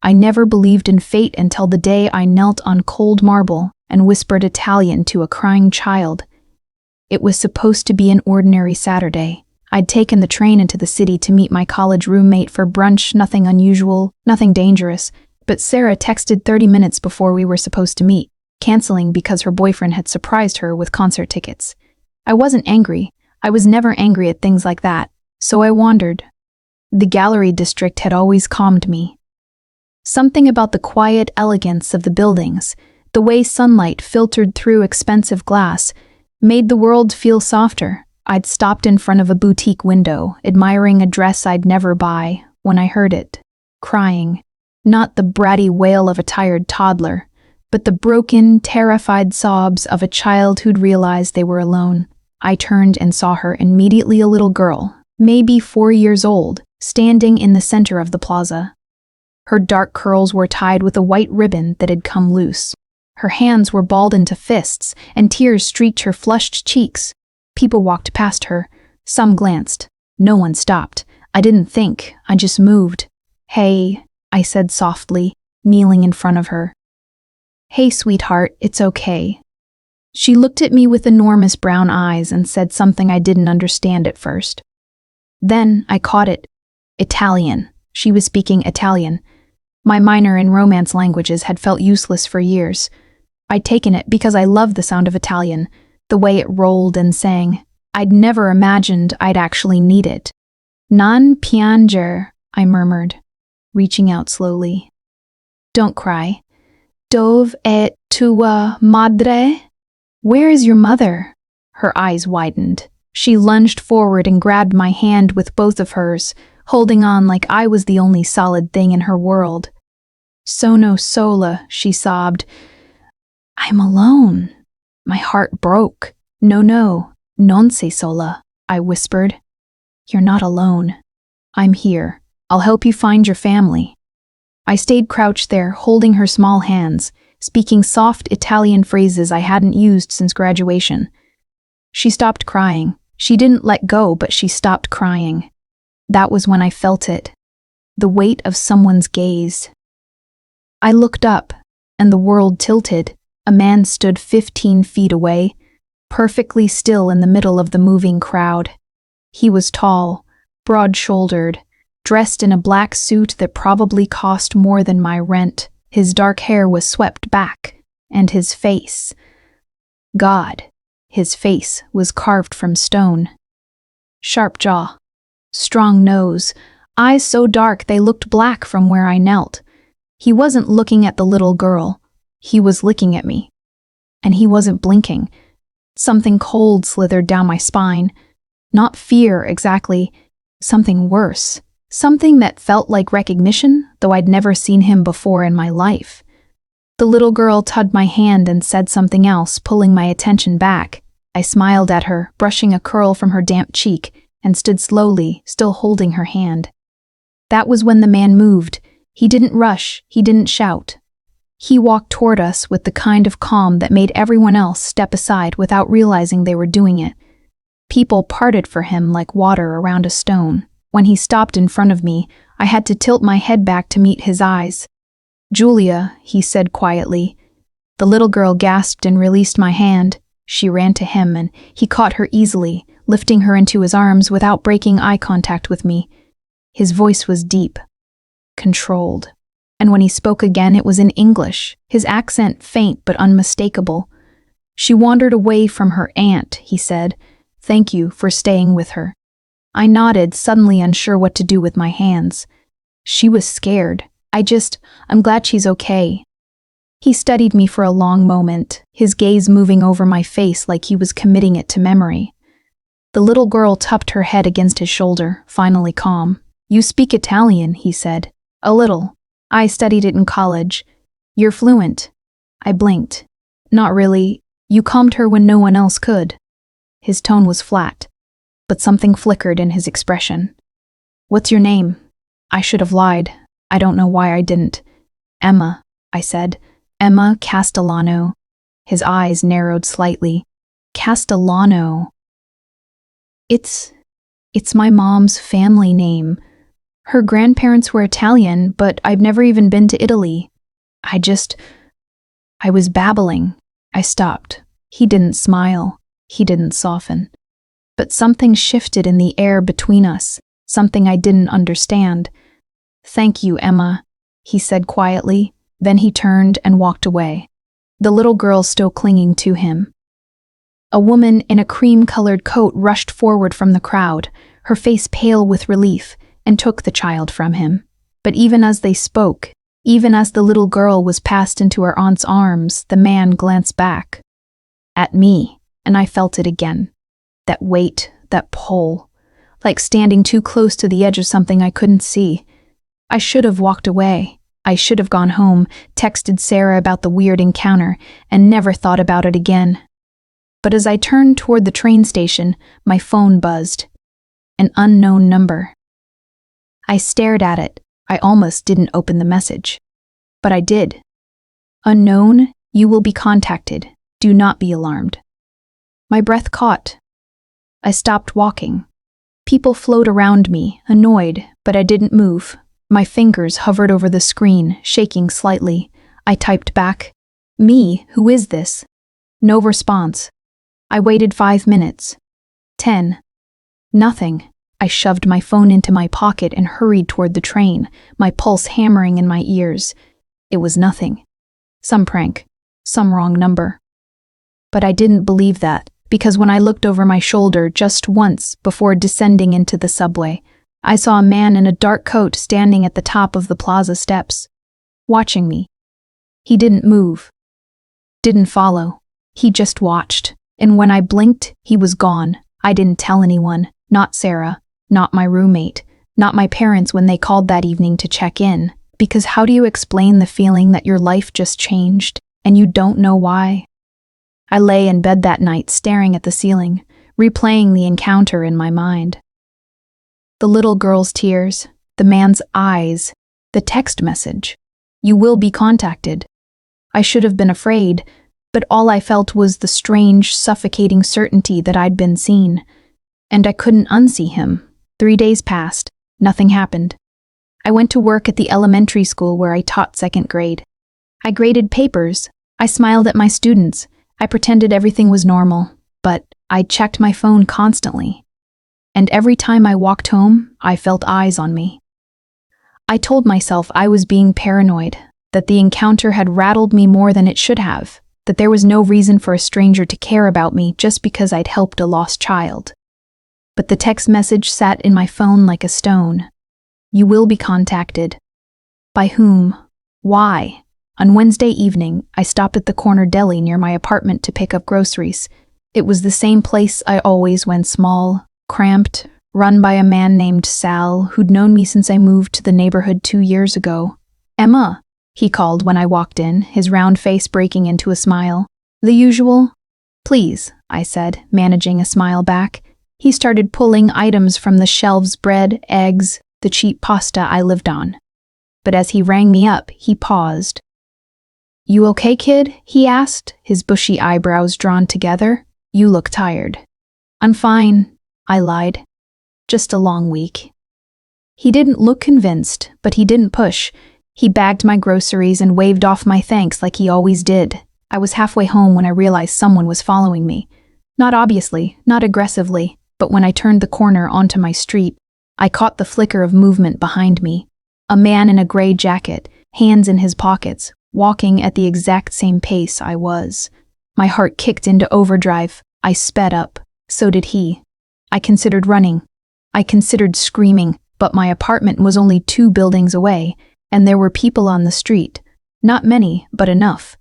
I never believed in fate until the day I knelt on cold marble and whispered Italian to a crying child. It was supposed to be an ordinary Saturday. I'd taken the train into the city to meet my college roommate for brunch, nothing unusual, nothing dangerous, but Sarah texted 30 minutes before we were supposed to meet, canceling because her boyfriend had surprised her with concert tickets. I wasn't angry. I was never angry at things like that, so I wandered. The gallery district had always calmed me. Something about the quiet elegance of the buildings, the way sunlight filtered through expensive glass, made the world feel softer. I'd stopped in front of a boutique window, admiring a dress I'd never buy, when I heard it, crying. Not the bratty wail of a tired toddler, but the broken, terrified sobs of a child who'd realized they were alone. I turned and saw her, immediately a little girl, maybe 4 years old, standing in the center of the plaza. Her dark curls were tied with a white ribbon that had come loose. Her hands were balled into fists, and tears streaked her flushed cheeks. People walked past her. Some glanced. No one stopped. I didn't think. I just moved. "Hey," I said softly, kneeling in front of her. "Hey, sweetheart, it's okay." She looked at me with enormous brown eyes and said something I didn't understand at first. Then I caught it. Italian. She was speaking Italian. My minor in Romance languages had felt useless for years. I'd taken it because I loved the sound of Italian, the way it rolled and sang. I'd never imagined I'd actually need it. "Non pianger," I murmured, reaching out slowly. "Don't cry." "Dove è tua madre?" "Where is your mother?" Her eyes widened. She lunged forward and grabbed my hand with both of hers, holding on like I was the only solid thing in her world. "Sono sola," she sobbed. "I'm alone." My heart broke. "No, non sei sola," I whispered. "You're not alone. I'm here. I'll help you find your family." I stayed crouched there, holding her small hands, speaking soft Italian phrases I hadn't used since graduation. She stopped crying. She didn't let go, but she stopped crying. That was when I felt it. The weight of someone's gaze. I looked up, and the world tilted. A man stood 15 feet away, perfectly still in the middle of the moving crowd. He was tall, broad-shouldered, dressed in a black suit that probably cost more than my rent. His dark hair was swept back, and his face. God, his face was carved from stone. Sharp jaw, strong nose, eyes so dark they looked black from where I knelt. He wasn't looking at the little girl. He was looking at me. And he wasn't blinking. Something cold slithered down my spine. Not fear, exactly. Something worse. Something that felt like recognition, though I'd never seen him before in my life. The little girl tugged my hand and said something else, pulling my attention back. I smiled at her, brushing a curl from her damp cheek, and stood slowly, still holding her hand. That was when the man moved. He didn't rush, he didn't shout. He walked toward us with the kind of calm that made everyone else step aside without realizing they were doing it. People parted for him like water around a stone. When he stopped in front of me, I had to tilt my head back to meet his eyes. "Julia," he said quietly. The little girl gasped and released my hand. She ran to him, and he caught her easily, lifting her into his arms without breaking eye contact with me. His voice was deep, controlled. And when he spoke again, it was in English, his accent faint but unmistakable. "She wandered away from her aunt," he said. "Thank you for staying with her." I nodded, suddenly unsure what to do with my hands. She was scared. I'm glad she's okay." He studied me for a long moment, his gaze moving over my face like he was committing it to memory. The little girl tucked her head against his shoulder, finally calm. "You speak Italian," he said. "A little. I studied it in college. You're fluent." I blinked. "Not really. You calmed her when no one else could." His tone was flat, but something flickered in his expression. "What's your name?" I should have lied. I don't know why I didn't. "Emma," I said. "Emma Castellano." His eyes narrowed slightly. "Castellano. It's my mom's family name. Her grandparents were Italian, but I've never even been to Italy. I was babbling. I stopped. He didn't smile. He didn't soften. But something shifted in the air between us, something I didn't understand. "Thank you, Emma," he said quietly. Then he turned and walked away, the little girl still clinging to him. A woman in a cream-colored coat rushed forward from the crowd, her face pale with relief, and took the child from him. But even as they spoke, even as the little girl was passed into her aunt's arms, the man glanced back at me, and I felt it again. That weight, that pull, like standing too close to the edge of something I couldn't see. I should have walked away. I should have gone home, texted Sarah about the weird encounter, and never thought about it again. But as I turned toward the train station, my phone buzzed. An unknown number. I stared at it. I almost didn't open the message. But I did. "Unknown, you will be contacted. Do not be alarmed." My breath caught. I stopped walking. People flowed around me, annoyed, but I didn't move. My fingers hovered over the screen, shaking slightly. I typed back, "Me, who is this?" No response. I waited 5 minutes. 10. Nothing. I shoved my phone into my pocket and hurried toward the train, my pulse hammering in my ears. It was nothing. Some prank. Some wrong number. But I didn't believe that, because when I looked over my shoulder just once before descending into the subway, I saw a man in a dark coat standing at the top of the plaza steps, watching me. He didn't move. Didn't follow. He just watched. And when I blinked, he was gone. I didn't tell anyone. Not Sarah. Not my roommate. Not my parents when they called that evening to check in. Because how do you explain the feeling that your life just changed, and you don't know why? I lay in bed that night staring at the ceiling, replaying the encounter in my mind. The little girl's tears, the man's eyes, the text message. "You will be contacted." I should have been afraid, but all I felt was the strange, suffocating certainty that I'd been seen. And I couldn't unsee him. 3 days passed. Nothing happened. I went to work at the elementary school where I taught 2nd grade. I graded papers. I smiled at my students. I pretended everything was normal, but I checked my phone constantly. And every time I walked home, I felt eyes on me. I told myself I was being paranoid, that the encounter had rattled me more than it should have, that there was no reason for a stranger to care about me just because I'd helped a lost child. But the text message sat in my phone like a stone. "You will be contacted." By whom? Why? On Wednesday evening, I stopped at the corner deli near my apartment to pick up groceries. It was the same place I always went, small, cramped, run by a man named Sal, who'd known me since I moved to the neighborhood 2 years ago. "Emma," he called when I walked in, his round face breaking into a smile. "The usual?" "Please," I said, managing a smile back. He started pulling items from the shelves: bread, eggs, the cheap pasta I lived on. But as he rang me up, he paused. "You okay, kid?" he asked, his bushy eyebrows drawn together. "You look tired." "I'm fine," I lied. "Just a long week." He didn't look convinced, but he didn't push. He bagged my groceries and waved off my thanks like he always did. I was halfway home when I realized someone was following me. Not obviously, not aggressively, but when I turned the corner onto my street, I caught the flicker of movement behind me. A man in a gray jacket, hands in his pockets, walking at the exact same pace I was. My heart kicked into overdrive. I sped up. So did he. I considered running. I considered screaming, but my apartment was only 2 buildings away, and there were people on the street. Not many, but enough.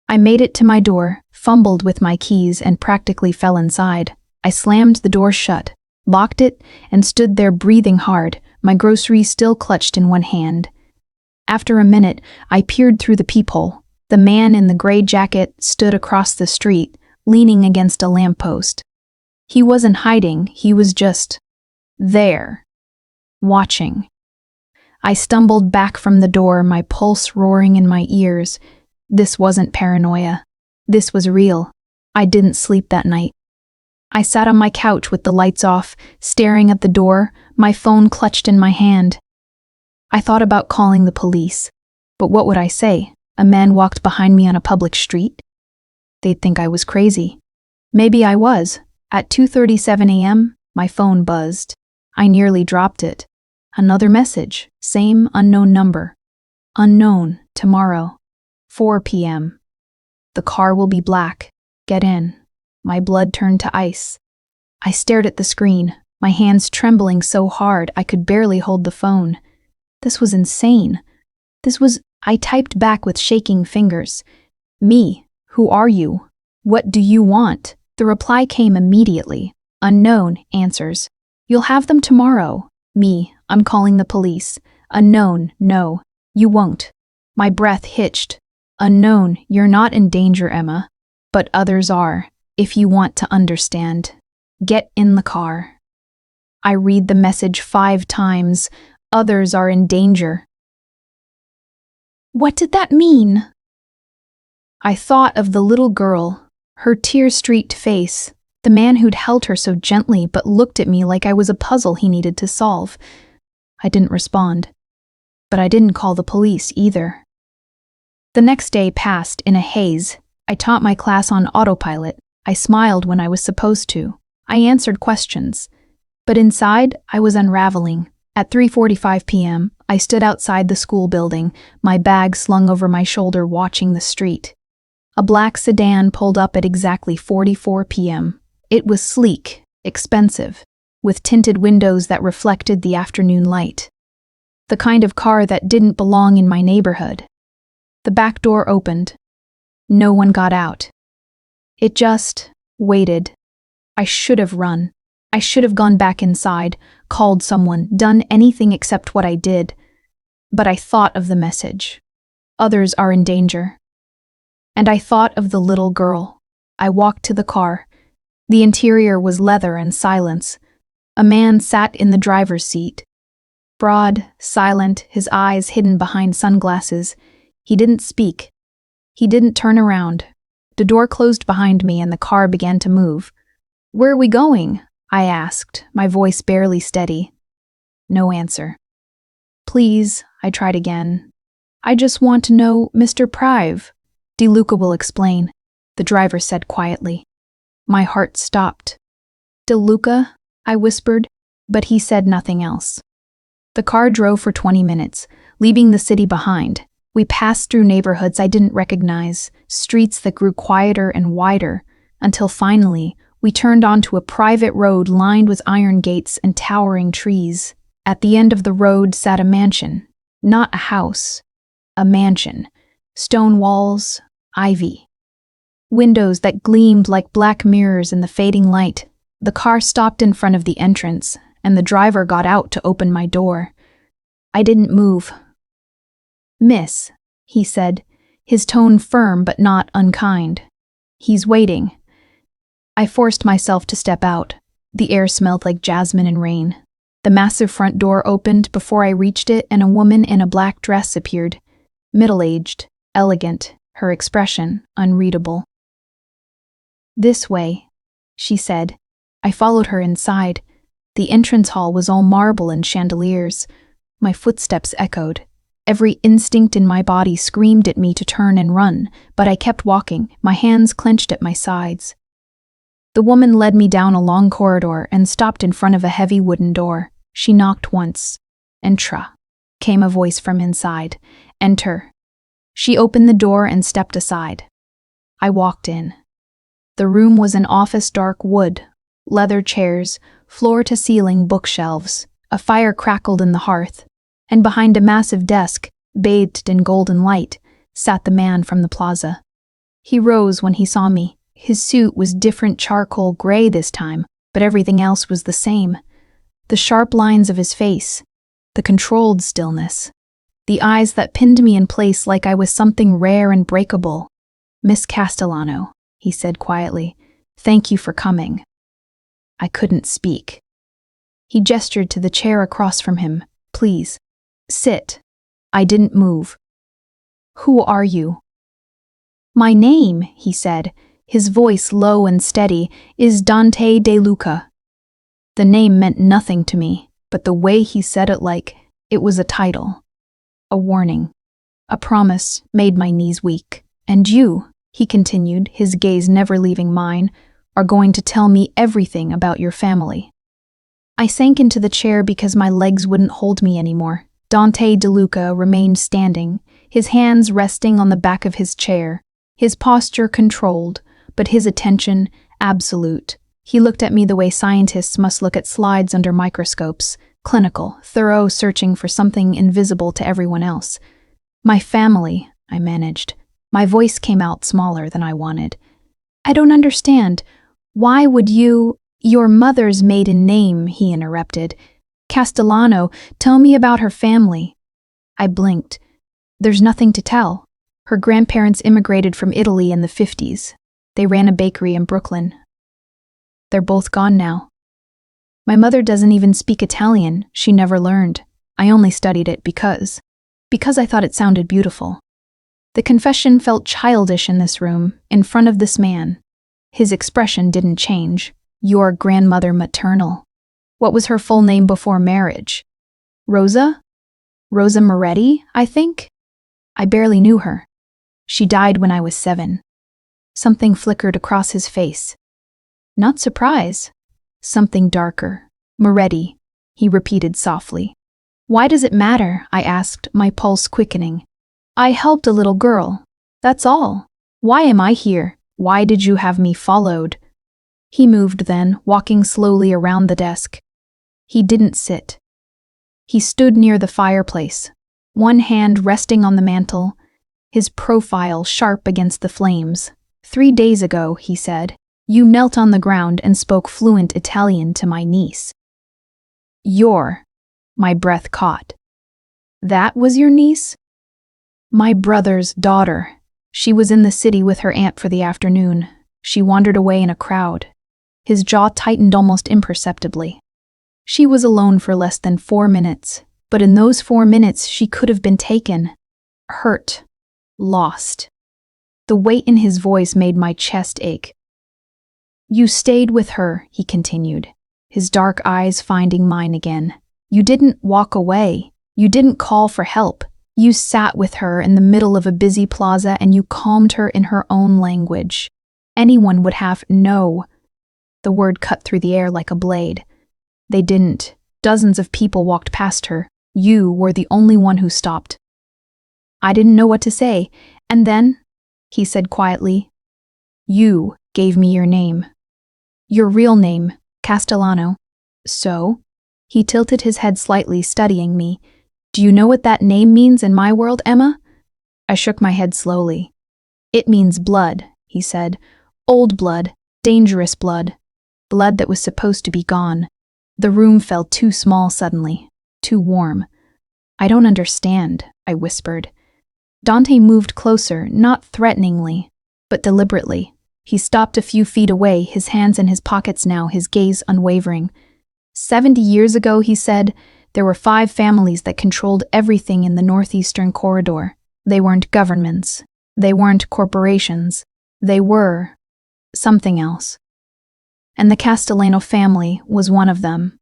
I made it to my door, fumbled with my keys, and practically fell inside. I slammed the door shut, locked it, and stood there breathing hard, my groceries still clutched in one hand. After a minute, I peered through the peephole. The man in the gray jacket stood across the street, leaning against a lamppost. He wasn't hiding, he was just there, watching. I stumbled back from the door, my pulse roaring in my ears. This wasn't paranoia. This was real. I didn't sleep that night. I sat on my couch with the lights off, staring at the door, my phone clutched in my hand. I thought about calling the police. But what would I say? A man walked behind me on a public street? They'd think I was crazy. Maybe I was. At 2:37 a.m., my phone buzzed. I nearly dropped it. Another message, same unknown number. Unknown, tomorrow, 4 p.m. The car will be black. Get in. My blood turned to ice. I stared at the screen, my hands trembling so hard I could barely hold the phone. This was insane. I typed back with shaking fingers. Me, who are you? What do you want? The reply came immediately. Unknown, answers. You'll have them tomorrow. Me, I'm calling the police. Unknown, no, you won't. My breath hitched. Unknown, you're not in danger, Emma. But others are, if you want to understand. Get in the car. I read the message 5 times. Others are in danger. What did that mean? I thought of the little girl, her tear-streaked face, the man who'd held her so gently but looked at me like I was a puzzle he needed to solve. I didn't respond. But I didn't call the police either. The next day passed in a haze. I taught my class on autopilot. I smiled when I was supposed to. I answered questions. But inside, I was unraveling. At 3:45 p.m., I stood outside the school building, my bag slung over my shoulder, watching the street. A black sedan pulled up at exactly 4:44 p.m. It was sleek, expensive, with tinted windows that reflected the afternoon light. The kind of car that didn't belong in my neighborhood. The back door opened. No one got out. It just waited. I should have run. I should have gone back inside, called someone, done anything except what I did. But I thought of the message. Others are in danger. And I thought of the little girl. I walked to the car. The interior was leather and silence. A man sat in the driver's seat. Broad, silent, his eyes hidden behind sunglasses. He didn't speak. He didn't turn around. The door closed behind me and the car began to move. "Where are we going?" I asked, my voice barely steady. No answer. "Please," I tried again. "I just want to know Mr. Prive." "DeLuca will explain," the driver said quietly. My heart stopped. "DeLuca?" I whispered, but he said nothing else. The car drove for 20 minutes, leaving the city behind. We passed through neighborhoods I didn't recognize, streets that grew quieter and wider, until finally, we turned onto a private road lined with iron gates and towering trees. At the end of the road sat a mansion. Not a house. A mansion. Stone walls, ivy. Windows that gleamed like black mirrors in the fading light. The car stopped in front of the entrance, and the driver got out to open my door. I didn't move. "Miss," he said, his tone firm but not unkind. "He's waiting." I forced myself to step out. The air smelled like jasmine and rain. The massive front door opened before I reached it, and a woman in a black dress appeared. Middle-aged, elegant, her expression unreadable. "This way," she said. I followed her inside. The entrance hall was all marble and chandeliers. My footsteps echoed. Every instinct in my body screamed at me to turn and run, but I kept walking, my hands clenched at my sides. The woman led me down a long corridor and stopped in front of a heavy wooden door. She knocked once. "Entra," came a voice from inside. "Enter." She opened the door and stepped aside. I walked in. The room was an office, dark wood, leather chairs, floor-to-ceiling bookshelves. A fire crackled in the hearth, and behind a massive desk, bathed in golden light, sat the man from the plaza. He rose when he saw me. His suit was different, charcoal gray this time, but everything else was the same. The sharp lines of his face, the controlled stillness, the eyes that pinned me in place like I was something rare and breakable. "Miss Castellano," he said quietly, "thank you for coming." I couldn't speak. He gestured to the chair across from him. "Please, sit." I didn't move. "Who are you?" "My name," he said, his voice low and steady, "is Dante DeLuca." The name meant nothing to me, but the way he said it, like It was a title, a warning, a promise made my knees weak. And you, he continued, his gaze never leaving mine, are going to tell me everything about your family. I sank into the chair because my legs wouldn't hold me anymore. Dante DeLuca remained standing, his hands resting on the back of his chair, his posture controlled, but his attention absolute. He looked at me the way scientists must look at slides under microscopes, clinical, thorough, searching for something invisible to everyone else. My family, I managed. My voice came out smaller than I wanted. I don't understand. Why would you— Your mother's maiden name, he interrupted. Castellano, tell me about her family. I blinked. There's nothing to tell. Her grandparents immigrated from Italy in the 50s. They ran a bakery in Brooklyn. They're both gone now. My mother doesn't even speak Italian. She never learned. I only studied it because I thought it sounded beautiful. The confession felt childish in this room, in front of this man. His expression didn't change. Your grandmother maternal. What was her full name before marriage? Rosa? Rosa Moretti, I think? I barely knew her. She died when I was 7. Something flickered across his face. Not surprise. Something darker. Moretti, he repeated softly. Why does it matter? I asked, my pulse quickening. I helped a little girl. That's all. Why am I here? Why did you have me followed? He moved then, walking slowly around the desk. He didn't sit. He stood near the fireplace, one hand resting on the mantel, his profile sharp against the flames. 3 days ago, he said, you knelt on the ground and spoke fluent Italian to my niece. My breath caught. That was your niece? My brother's daughter. She was in the city with her aunt for the afternoon. She wandered away in a crowd. His jaw tightened almost imperceptibly. She was alone for less than 4 minutes, but in those 4 minutes she could have been taken, hurt, lost. The weight in his voice made my chest ache. You stayed with her, he continued, his dark eyes finding mine again. You didn't walk away. You didn't call for help. You sat with her in the middle of a busy plaza and you calmed her in her own language. Anyone would have— No. The word cut through the air like a blade. They didn't. Dozens of people walked past her. You were the only one who stopped. I didn't know what to say. And then, he said quietly, you gave me your name. Your real name, Castellano. So? He tilted his head slightly, studying me. Do you know what that name means in my world, Emma? I shook my head slowly. It means blood, he said. Old blood, dangerous blood. Blood that was supposed to be gone. The room felt too small suddenly, too warm. I don't understand, I whispered. Dante moved closer, not threateningly, but deliberately. He stopped a few feet away, his hands in his pockets now, his gaze unwavering. 70 years ago, he said, there were 5 families that controlled everything in the northeastern corridor. They weren't governments. They weren't corporations. They were something else. And the Castellano family was one of them.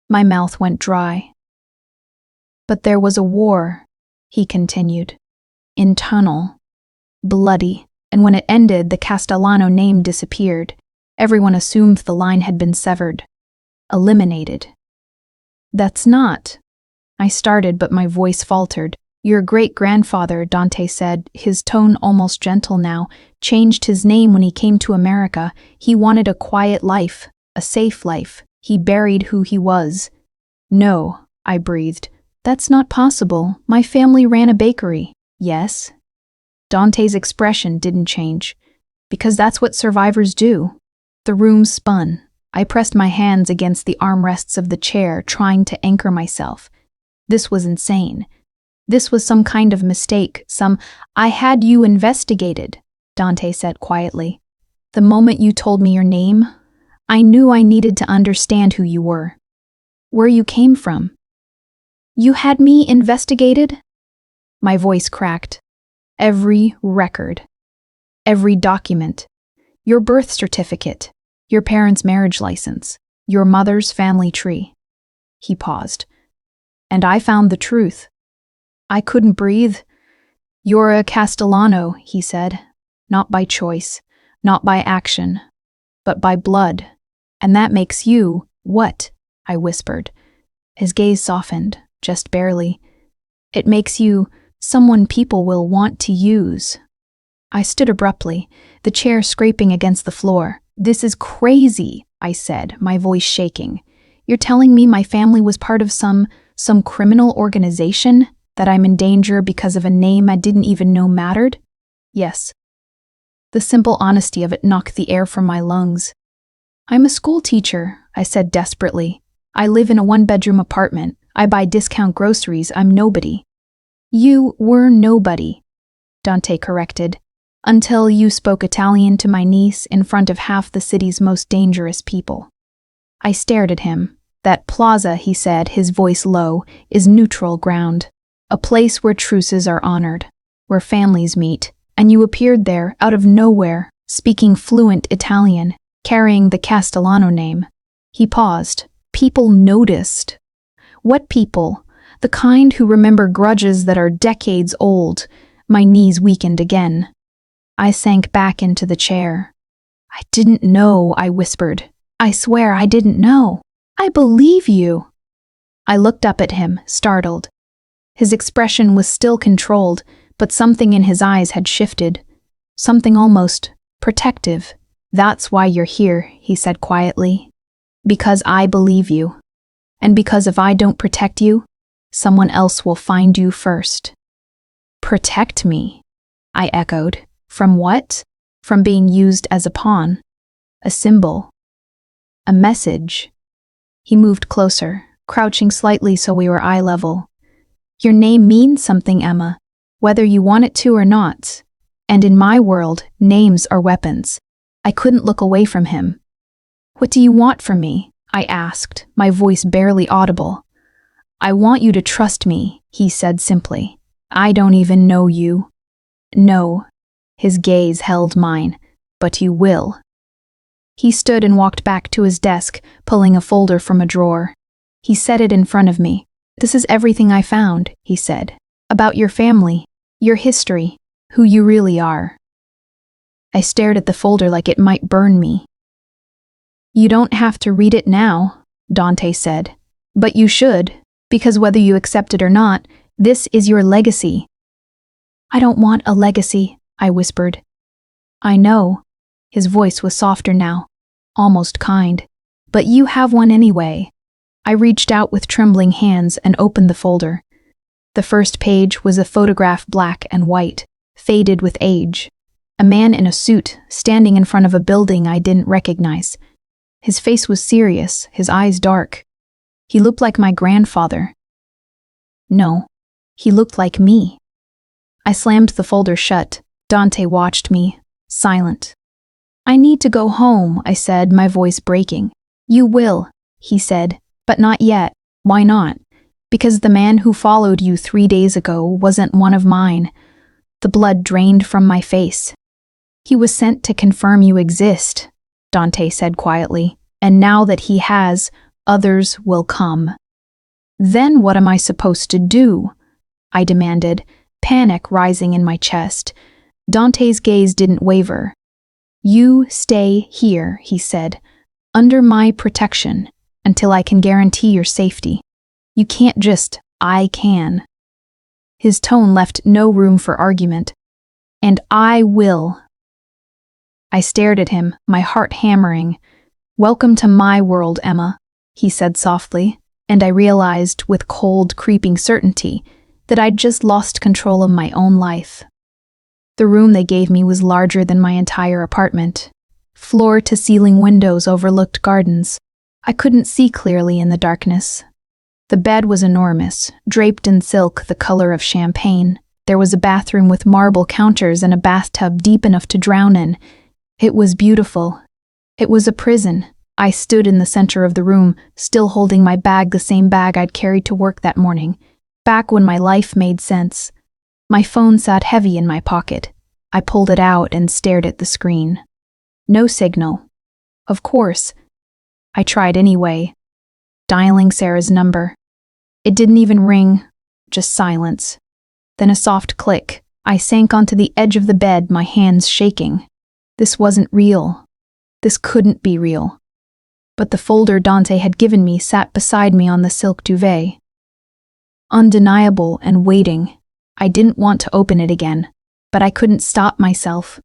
My mouth went dry. But there was a war, he continued. Internal. Bloody. And when it ended, the Castellano name disappeared. Everyone assumed the line had been severed. Eliminated. That's not. I started, but my voice faltered. Your great-grandfather, Dante said, his tone almost gentle now, changed his name when he came to America. He wanted a quiet life, a safe life. He buried who he was. No, I breathed. That's not possible. My family ran a bakery. Yes. Dante's expression didn't change. Because that's what survivors do. The room spun. I pressed my hands against the armrests of the chair, trying to anchor myself. This was insane. This was some kind of mistake, I had you investigated, Dante said quietly. The moment you told me your name, I knew I needed to understand who you were. Where you came from. You had me investigated? My voice cracked. Every record. Every document. Your birth certificate. Your parents' marriage license. Your mother's family tree. He paused. and I found the truth. I couldn't breathe. "You're a Castellano," he said. "Not by choice, not by action, but by blood. And that makes you, what?" I whispered. His gaze softened, just barely. "It makes you someone people will want to use." I stood abruptly, the chair scraping against the floor. "This is crazy," I said, my voice shaking. "You're telling me my family was part of some criminal organization? That I'm in danger because of a name I didn't even know mattered?" "Yes." The simple honesty of it knocked the air from my lungs. "I'm a school teacher," I said desperately. "I live in a one-bedroom apartment. I buy discount groceries. I'm nobody." "You were nobody," Dante corrected, "until you spoke Italian to my niece in front of half the city's most dangerous people." I stared at him. "That plaza," he said, his voice low, "is neutral ground. A place where truces are honored, where families meet, and you appeared there, out of nowhere, speaking fluent Italian, carrying the Castellano name." He paused. "People noticed." "What people? The kind who remember grudges that are decades old." My knees weakened again. I sank back into the chair. "I didn't know," I whispered. "I swear I didn't know. I believe you." I looked up at him, startled. His expression was still controlled, but something in his eyes had shifted. Something almost protective. "That's why you're here," he said quietly. "Because I believe you. And because if I don't protect you, someone else will find you first." "Protect me?" I echoed. "From what?" "From being used as a pawn. A symbol. A message." He moved closer, crouching slightly so we were eye level. "Your name means something, Emma, whether you want it to or not. And in my world, names are weapons." I couldn't look away from him. "What do you want from me?" I asked, my voice barely audible. "I want you to trust me," he said simply. "I don't even know you." "No." His gaze held mine. "But you will." He stood and walked back to his desk, pulling a folder from a drawer. He set it in front of me. "This is everything I found," he said. "About your family, your history, who you really are." I stared at the folder like it might burn me. "You don't have to read it now," Dante said. "But you should, because whether you accept it or not, this is your legacy." "I don't want a legacy," I whispered. "I know." His voice was softer now, almost kind. "But you have one anyway." I reached out with trembling hands and opened the folder. The first page was a photograph, black and white, faded with age. A man in a suit, standing in front of a building I didn't recognize. His face was serious, his eyes dark. He looked like my grandfather. No, he looked like me. I slammed the folder shut. Dante watched me, silent. "I need to go home," I said, my voice breaking. "You will," he said, "but not yet." "Why not?" "Because the man who followed you 3 days ago wasn't one of mine." The blood drained from my face. "He was sent to confirm you exist," Dante said quietly, "and now that he has, others will come." "Then what am I supposed to do?" I demanded, panic rising in my chest. Dante's gaze didn't waver. "You stay here," he said, "under my protection, until I can guarantee your safety. You can't just, I can." His tone left no room for argument. "And I will." I stared at him, my heart hammering. "Welcome to my world, Emma," he said softly, and I realized with cold, creeping certainty that I'd just lost control of my own life. The room they gave me was larger than my entire apartment. Floor-to-ceiling windows overlooked gardens. I couldn't see clearly in the darkness. The bed was enormous, draped in silk the color of champagne. There was a bathroom with marble counters and a bathtub deep enough to drown in. It was beautiful. It was a prison. I stood in the center of the room, still holding my bag, the same bag I'd carried to work that morning, back when my life made sense. My phone sat heavy in my pocket. I pulled it out and stared at the screen. No signal. Of course. I tried anyway, dialing Sarah's number. It didn't even ring, just silence. Then a soft click. I sank onto the edge of the bed, my hands shaking. This wasn't real. This couldn't be real. But the folder Dante had given me sat beside me on the silk duvet. Undeniable and waiting. I didn't want to open it again, but I couldn't stop myself.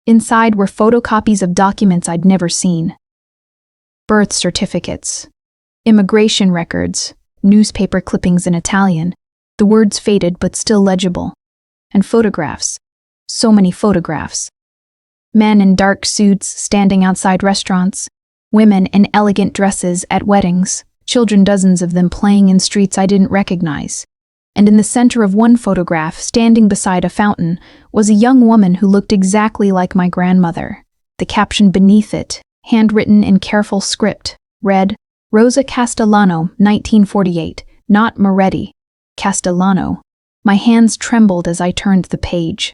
Inside were photocopies of documents I'd never seen. Birth certificates, immigration records, newspaper clippings in Italian, the words faded but still legible, and photographs. So many photographs. Men in dark suits standing outside restaurants, women in elegant dresses at weddings, children, dozens of them playing in streets I didn't recognize. And in the center of one photograph, standing beside a fountain, was a young woman who looked exactly like my grandmother. The caption beneath it, handwritten in careful script, read, Rosa Castellano, 1948, not Moretti. Castellano. My hands trembled as I turned the page.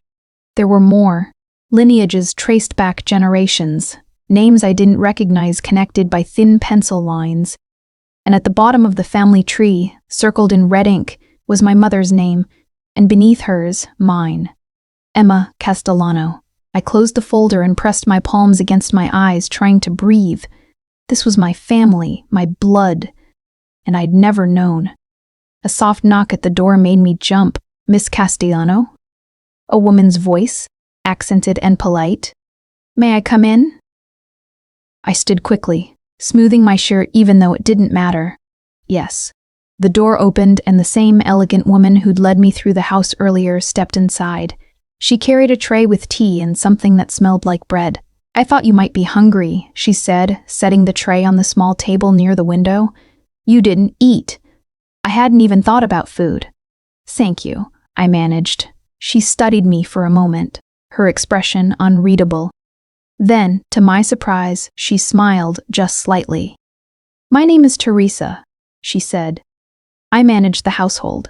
There were more. Lineages traced back generations, names I didn't recognize connected by thin pencil lines. And at the bottom of the family tree, circled in red ink, was my mother's name, and beneath hers, mine. Emma Castellano. I closed the folder and pressed my palms against my eyes, trying to breathe. This was my family, my blood, and I'd never known. A soft knock at the door made me jump. Miss Castellano? A woman's voice, accented and polite. May I come in? I stood quickly, smoothing my shirt even though it didn't matter. Yes. The door opened and the same elegant woman who'd led me through the house earlier stepped inside. She carried a tray with tea and something that smelled like bread. I thought you might be hungry, she said, setting the tray on the small table near the window. You didn't eat. I hadn't even thought about food. Thank you, I managed. She studied me for a moment, her expression unreadable. Then, to my surprise, she smiled just slightly. My name is Teresa, she said. I manage the household.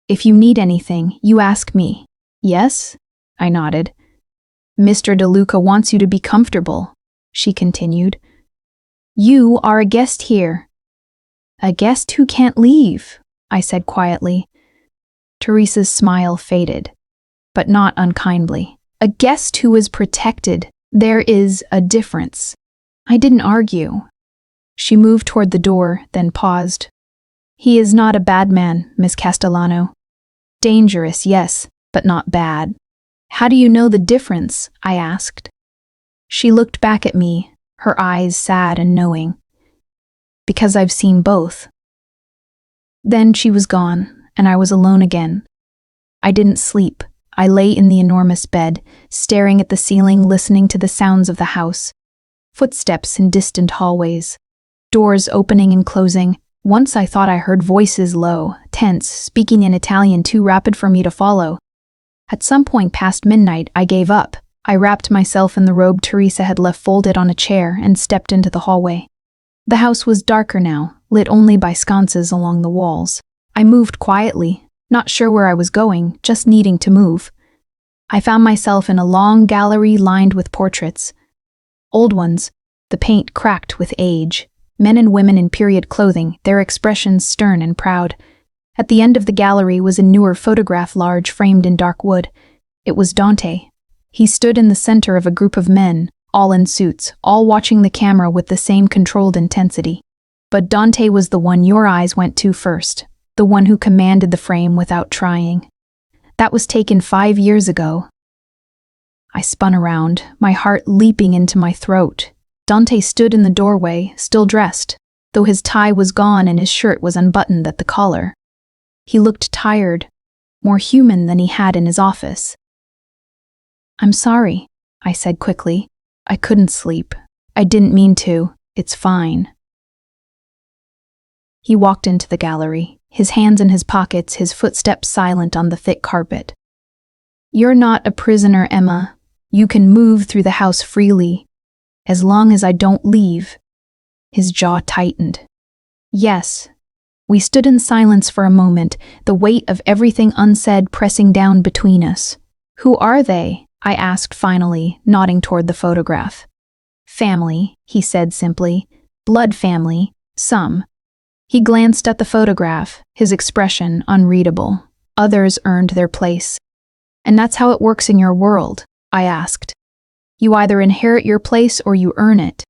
If you need anything, you ask me. Yes? I nodded. Mr. DeLuca wants you to be comfortable, she continued. You are a guest here. A guest who can't leave, I said quietly. Teresa's smile faded, but not unkindly. A guest who is protected. There is a difference. I didn't argue. She moved toward the door, then paused. He is not a bad man, Miss Castellano. Dangerous, yes, but not bad. How do you know the difference? I asked. She looked back at me, her eyes sad and knowing. Because I've seen both. Then she was gone, and I was alone again. I didn't sleep. I lay in the enormous bed, staring at the ceiling, listening to the sounds of the house. Footsteps in distant hallways. Doors opening and closing. Once I thought I heard voices low, tense, speaking in Italian too rapid for me to follow. At some point past midnight, I gave up. I wrapped myself in the robe Teresa had left folded on a chair and stepped into the hallway. The house was darker now, lit only by sconces along the walls. I moved quietly, not sure where I was going, just needing to move. I found myself in a long gallery lined with portraits. Old ones, the paint cracked with age. Men and women in period clothing, their expressions stern and proud. At the end of the gallery was a newer photograph, large, framed in dark wood. It was Dante. He stood in the center of a group of men, all in suits, all watching the camera with the same controlled intensity. But Dante was the one your eyes went to first, the one who commanded the frame without trying. That was taken 5 years ago. I spun around, my heart leaping into my throat. Dante stood in the doorway, still dressed, though his tie was gone and his shirt was unbuttoned at the collar. He looked tired, more human than he had in his office. I'm sorry, I said quickly. I couldn't sleep. I didn't mean to. It's fine. He walked into the gallery, his hands in his pockets, his footsteps silent on the thick carpet. You're not a prisoner, Emma. You can move through the house freely. As long as I don't leave. His jaw tightened. Yes. We stood in silence for a moment, the weight of everything unsaid pressing down between us. Who are they? I asked finally, nodding toward the photograph. Family, he said simply. Blood family, some. He glanced at the photograph, his expression unreadable. Others earned their place. And that's how it works in your world, I asked. You either inherit your place or you earn it.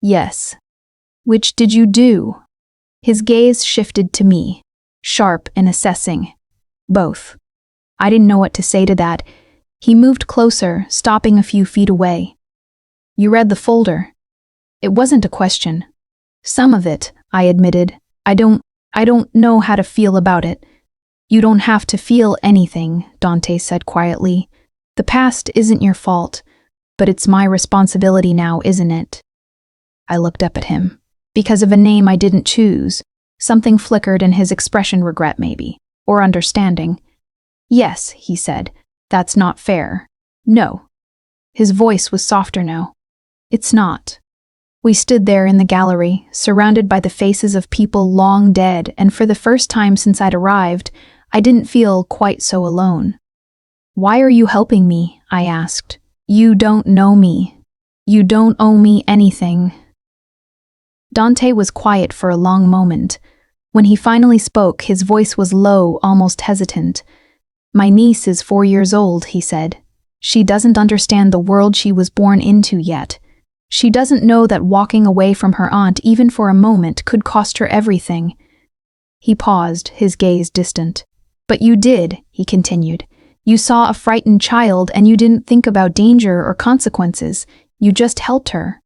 Yes. Which did you do? His gaze shifted to me, sharp and assessing. Both. I didn't know what to say to that. He moved closer, stopping a few feet away. You read the folder. It wasn't a question. Some of it, I admitted. I don't know how to feel about it. You don't have to feel anything, Dante said quietly. The past isn't your fault, but it's my responsibility now, isn't it? I looked up at him. Because of a name I didn't choose, something flickered in his expression, regret maybe, or understanding. Yes, he said, that's not fair. No. His voice was softer now. It's not. We stood there in the gallery, surrounded by the faces of people long dead, and for the first time since I'd arrived, I didn't feel quite so alone. Why are you helping me? I asked. You don't know me. You don't owe me anything. Dante was quiet for a long moment. When he finally spoke, his voice was low, almost hesitant. My niece is 4 years old, he said. She doesn't understand the world she was born into yet. She doesn't know that walking away from her aunt, even for a moment, could cost her everything. He paused, his gaze distant. But you did, he continued. You saw a frightened child and you didn't think about danger or consequences. You just helped her.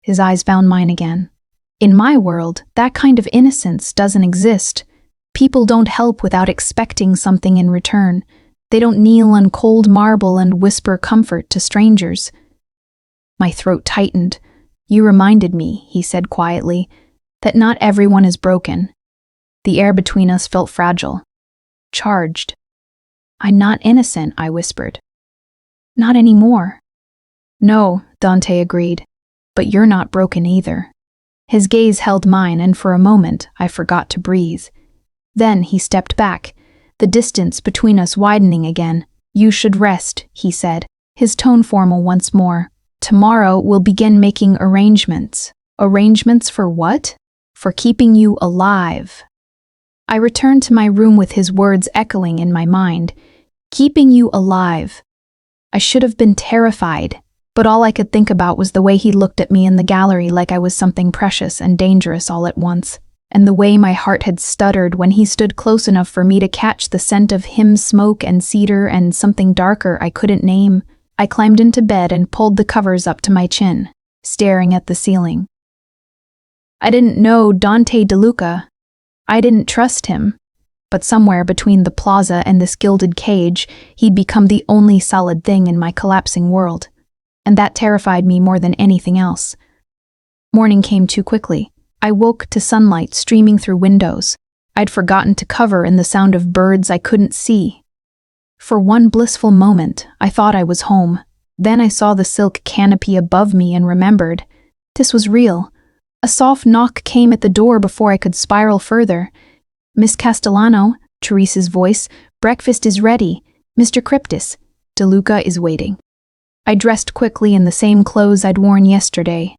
His eyes found mine again. In my world, that kind of innocence doesn't exist. People don't help without expecting something in return. They don't kneel on cold marble and whisper comfort to strangers. My throat tightened. You reminded me, he said quietly, that not everyone is broken. The air between us felt fragile. Charged. I'm not innocent, I whispered. Not anymore. No, Dante agreed. But you're not broken either. His gaze held mine, and for a moment I forgot to breathe. Then he stepped back, the distance between us widening again. You should rest, he said, his tone formal once more. Tomorrow we'll begin making arrangements. Arrangements for what? For keeping you alive. I returned to my room with his words echoing in my mind. Keeping you alive. I should have been terrified, but all I could think about was the way he looked at me in the gallery like I was something precious and dangerous all at once, and the way my heart had stuttered when he stood close enough for me to catch the scent of him, smoke and cedar and something darker I couldn't name. I climbed into bed and pulled the covers up to my chin, staring at the ceiling. I didn't know Dante DeLuca. I didn't trust him. But somewhere between the plaza and this gilded cage, he'd become the only solid thing in my collapsing world. And that terrified me more than anything else. Morning came too quickly. I woke to sunlight streaming through windows. I'd forgotten to cover and the sound of birds I couldn't see. For one blissful moment, I thought I was home. Then I saw the silk canopy above me and remembered. This was real. A soft knock came at the door before I could spiral further. Miss Castellano, Teresa's voice, breakfast is ready. Mr. Cryptis, DeLuca is waiting. I dressed quickly in the same clothes I'd worn yesterday.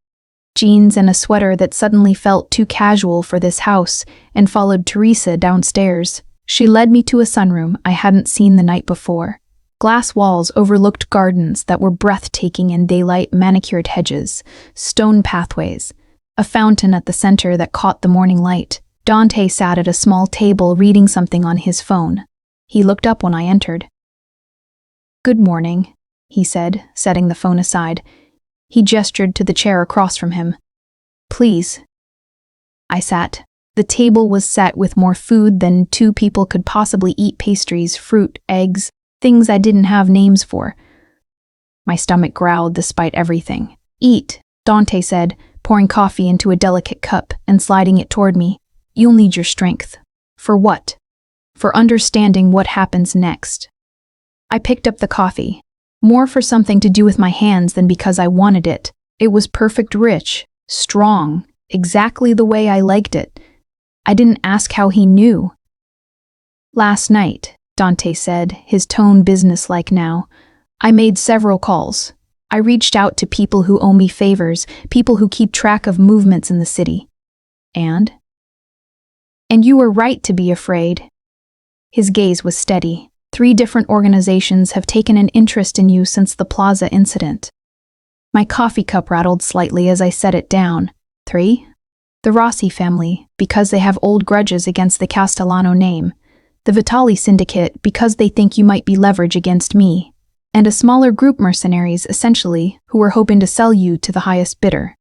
Jeans and a sweater that suddenly felt too casual for this house, and followed Teresa downstairs. She led me to a sunroom I hadn't seen the night before. Glass walls overlooked gardens that were breathtaking in daylight, manicured hedges, stone pathways, a fountain at the center that caught the morning light. Dante sat at a small table reading something on his phone. He looked up when I entered. Good morning, he said, setting the phone aside. He gestured to the chair across from him. Please. I sat. The table was set with more food than two people could possibly eat: pastries, fruit, eggs, things I didn't have names for. My stomach growled despite everything. Eat, Dante said, pouring coffee into a delicate cup and sliding it toward me. You'll need your strength. For what? For understanding what happens next. I picked up the coffee. More for something to do with my hands than because I wanted it. It was perfect, rich, strong, exactly the way I liked it. I didn't ask how he knew. Last night, Dante said, his tone businesslike now, I made several calls. I reached out to people who owe me favors, people who keep track of movements in the city. And? And you were right to be afraid. His gaze was steady. 3 different organizations have taken an interest in you since the Plaza incident. My coffee cup rattled slightly as I set it down. 3? The Rossi family, because they have old grudges against the Castellano name. The Vitali Syndicate, because they think you might be leverage against me. And a smaller group mercenaries, essentially, who were hoping to sell you to the highest bidder.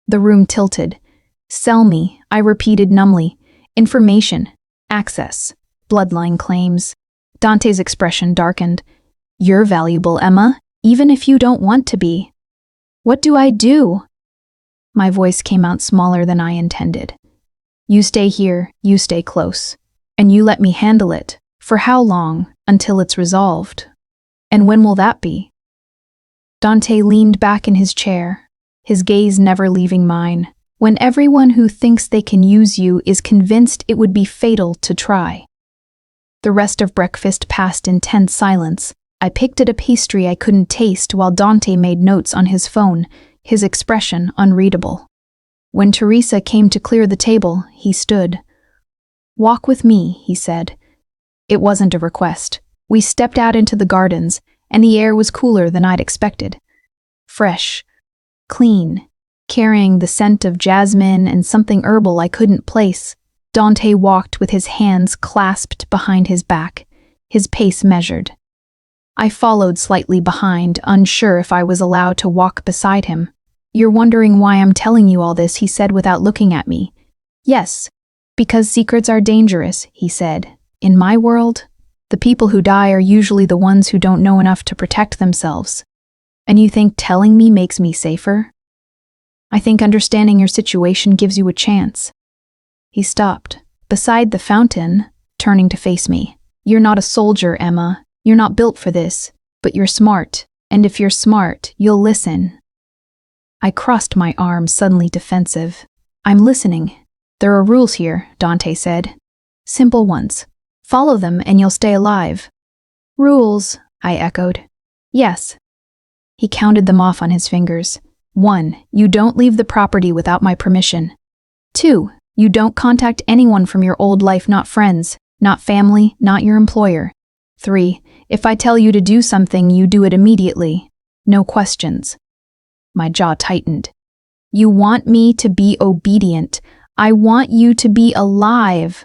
The room tilted. Sell me, I repeated numbly. Information. Access. Bloodline claims. Dante's expression darkened. You're valuable, Emma, even if you don't want to be. What do I do? My voice came out smaller than I intended. You stay here, you stay close. And you let me handle it. For how long? Until it's resolved. And when will that be? Dante leaned back in his chair, his gaze never leaving mine. When everyone who thinks they can use you is convinced it would be fatal to try. The rest of breakfast passed in tense silence. I picked at a pastry I couldn't taste while Dante made notes on his phone, his expression unreadable. When Teresa came to clear the table, he stood. Walk with me, he said. It wasn't a request. We stepped out into the gardens, and the air was cooler than I'd expected. Fresh, clean, carrying the scent of jasmine and something herbal I couldn't place. Dante walked with his hands clasped behind his back, his pace measured. I followed slightly behind, unsure if I was allowed to walk beside him. You're wondering why I'm telling you all this, he said without looking at me. Yes, because secrets are dangerous, he said. In my world, the people who die are usually the ones who don't know enough to protect themselves. And you think telling me makes me safer? I think understanding your situation gives you a chance. He stopped, beside the fountain, turning to face me. You're not a soldier, Emma. You're not built for this, but you're smart. And if you're smart, you'll listen. I crossed my arms, suddenly defensive. I'm listening. There are rules here, Dante said. Simple ones. Follow them and you'll stay alive. Rules, I echoed. Yes. He counted them off on his fingers. 1. You don't leave the property without my permission. 2. You don't contact anyone from your old life, not friends, not family, not your employer. 3. If I tell you to do something, you do it immediately. No questions. My jaw tightened. You want me to be obedient. I want you to be alive.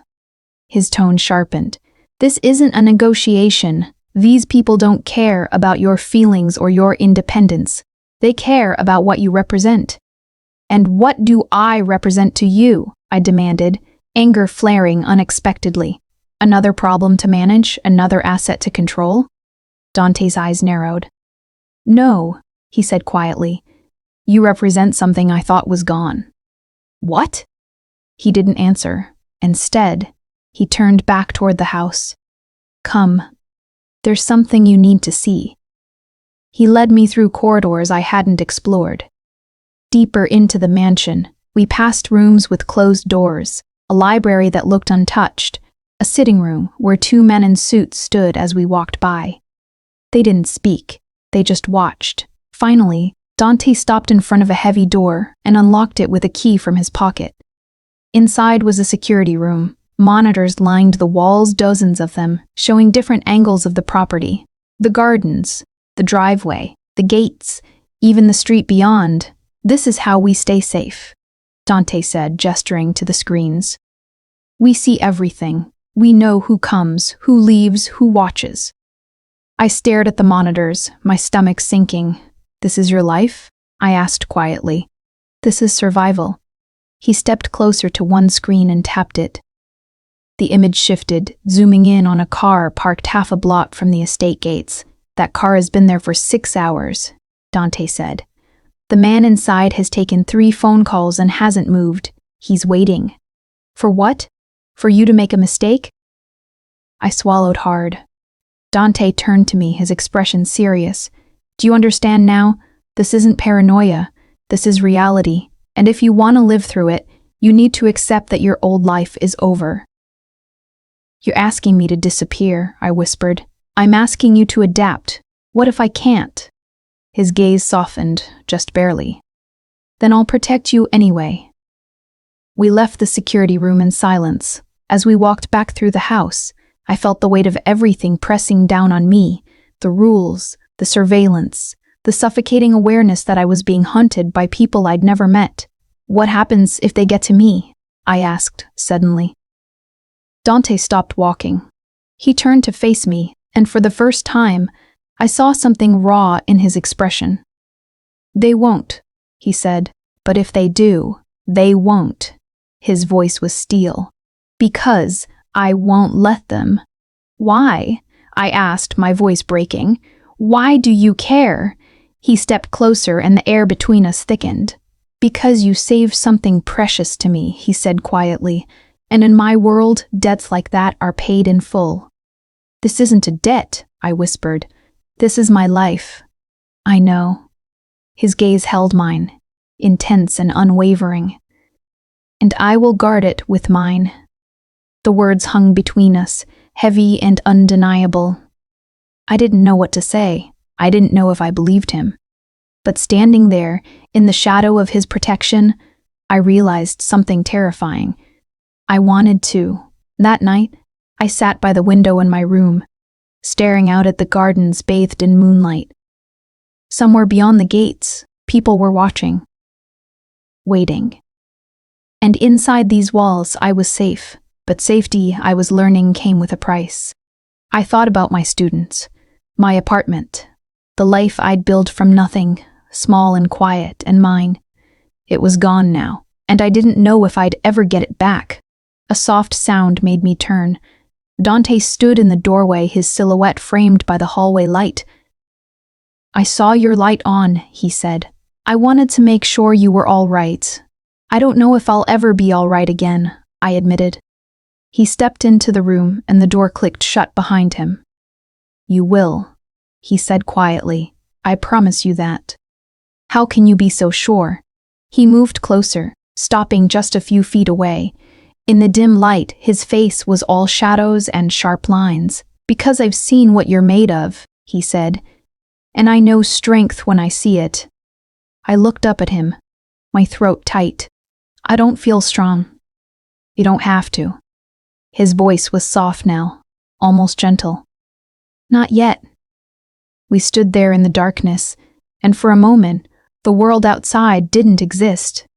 His tone sharpened. This isn't a negotiation. These people don't care about your feelings or your independence. They care about what you represent. And what do I represent to you? I demanded, anger flaring unexpectedly. Another problem to manage, another asset to control? Dante's eyes narrowed. No, he said quietly. You represent something I thought was gone. What? He didn't answer. Instead, he turned back toward the house. Come. There's something you need to see. He led me through corridors I hadn't explored. Deeper into the mansion, we passed rooms with closed doors, a library that looked untouched, a sitting room where 2 men in suits stood as we walked by. They didn't speak, they just watched. Finally, Dante stopped in front of a heavy door and unlocked it with a key from his pocket. Inside was a security room. Monitors lined the walls, dozens of them, showing different angles of the property. The gardens, the driveway, the gates, even the street beyond. This is how we stay safe, Dante said, gesturing to the screens. We see everything. We know who comes, who leaves, who watches. I stared at the monitors, my stomach sinking. This is your life? I asked quietly. This is survival. He stepped closer to one screen and tapped it. The image shifted, zooming in on a car parked half a block from the estate gates. That car has been there for 6 hours, Dante said. The man inside has taken 3 phone calls and hasn't moved. He's waiting. For what? For you to make a mistake? I swallowed hard. Dante turned to me, his expression serious. Do you understand now? This isn't paranoia. This is reality. And if you want to live through it, you need to accept that your old life is over. You're asking me to disappear, I whispered. I'm asking you to adapt. What if I can't? His gaze softened, just barely. Then I'll protect you anyway. We left the security room in silence. As we walked back through the house, I felt the weight of everything pressing down on me, the rules, the surveillance, the suffocating awareness that I was being hunted by people I'd never met. What happens if they get to me? I asked, suddenly. Dante stopped walking. He turned to face me, and for the first time, I saw something raw in his expression. They won't, he said, but if they do, they won't. His voice was steel. Because I won't let them. Why? I asked, my voice breaking. Why do you care? He stepped closer and the air between us thickened. Because you saved something precious to me, he said quietly, and in my world, debts like that are paid in full. This isn't a debt, I whispered. This is my life. I know. His gaze held mine, intense and unwavering. And I will guard it with mine. The words hung between us, heavy and undeniable. I didn't know what to say. I didn't know if I believed him. But standing there, in the shadow of his protection, I realized something terrifying. I wanted to. That night, I sat by the window in my room, staring out at the gardens bathed in moonlight. Somewhere beyond the gates, people were watching. Waiting. And inside these walls, I was safe, but safety, I was learning, came with a price. I thought about my students, my apartment, the life I'd built from nothing, small and quiet, and mine. It was gone now, and I didn't know if I'd ever get it back. A soft sound made me turn. Dante stood in the doorway, his silhouette framed by the hallway light. I saw your light on, he said. I wanted to make sure you were all right. I don't know if I'll ever be all right again, I admitted. He stepped into the room and the door clicked shut behind him. You will, he said quietly. I promise you that. How can you be so sure? He moved closer, stopping just a few feet away. In the dim light, his face was all shadows and sharp lines. Because I've seen what you're made of, he said, and I know strength when I see it. I looked up at him, my throat tight. I don't feel strong. You don't have to. His voice was soft now, almost gentle. Not yet. We stood there in the darkness, and for a moment, the world outside didn't exist.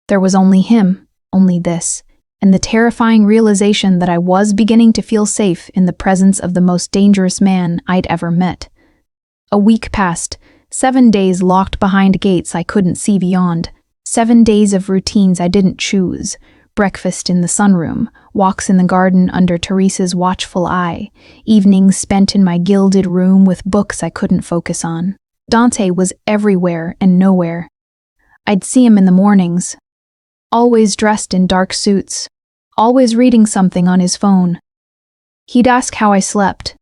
There was only him, only this, and the terrifying realization that I was beginning to feel safe in the presence of the most dangerous man I'd ever met. A week passed, 7 days locked behind gates I couldn't see beyond, 7 days of routines I didn't choose, breakfast in the sunroom, walks in the garden under Teresa's watchful eye, evenings spent in my gilded room with books I couldn't focus on. Dante was everywhere and nowhere. I'd see him in the mornings, always dressed in dark suits, always reading something on his phone. He'd ask how I slept.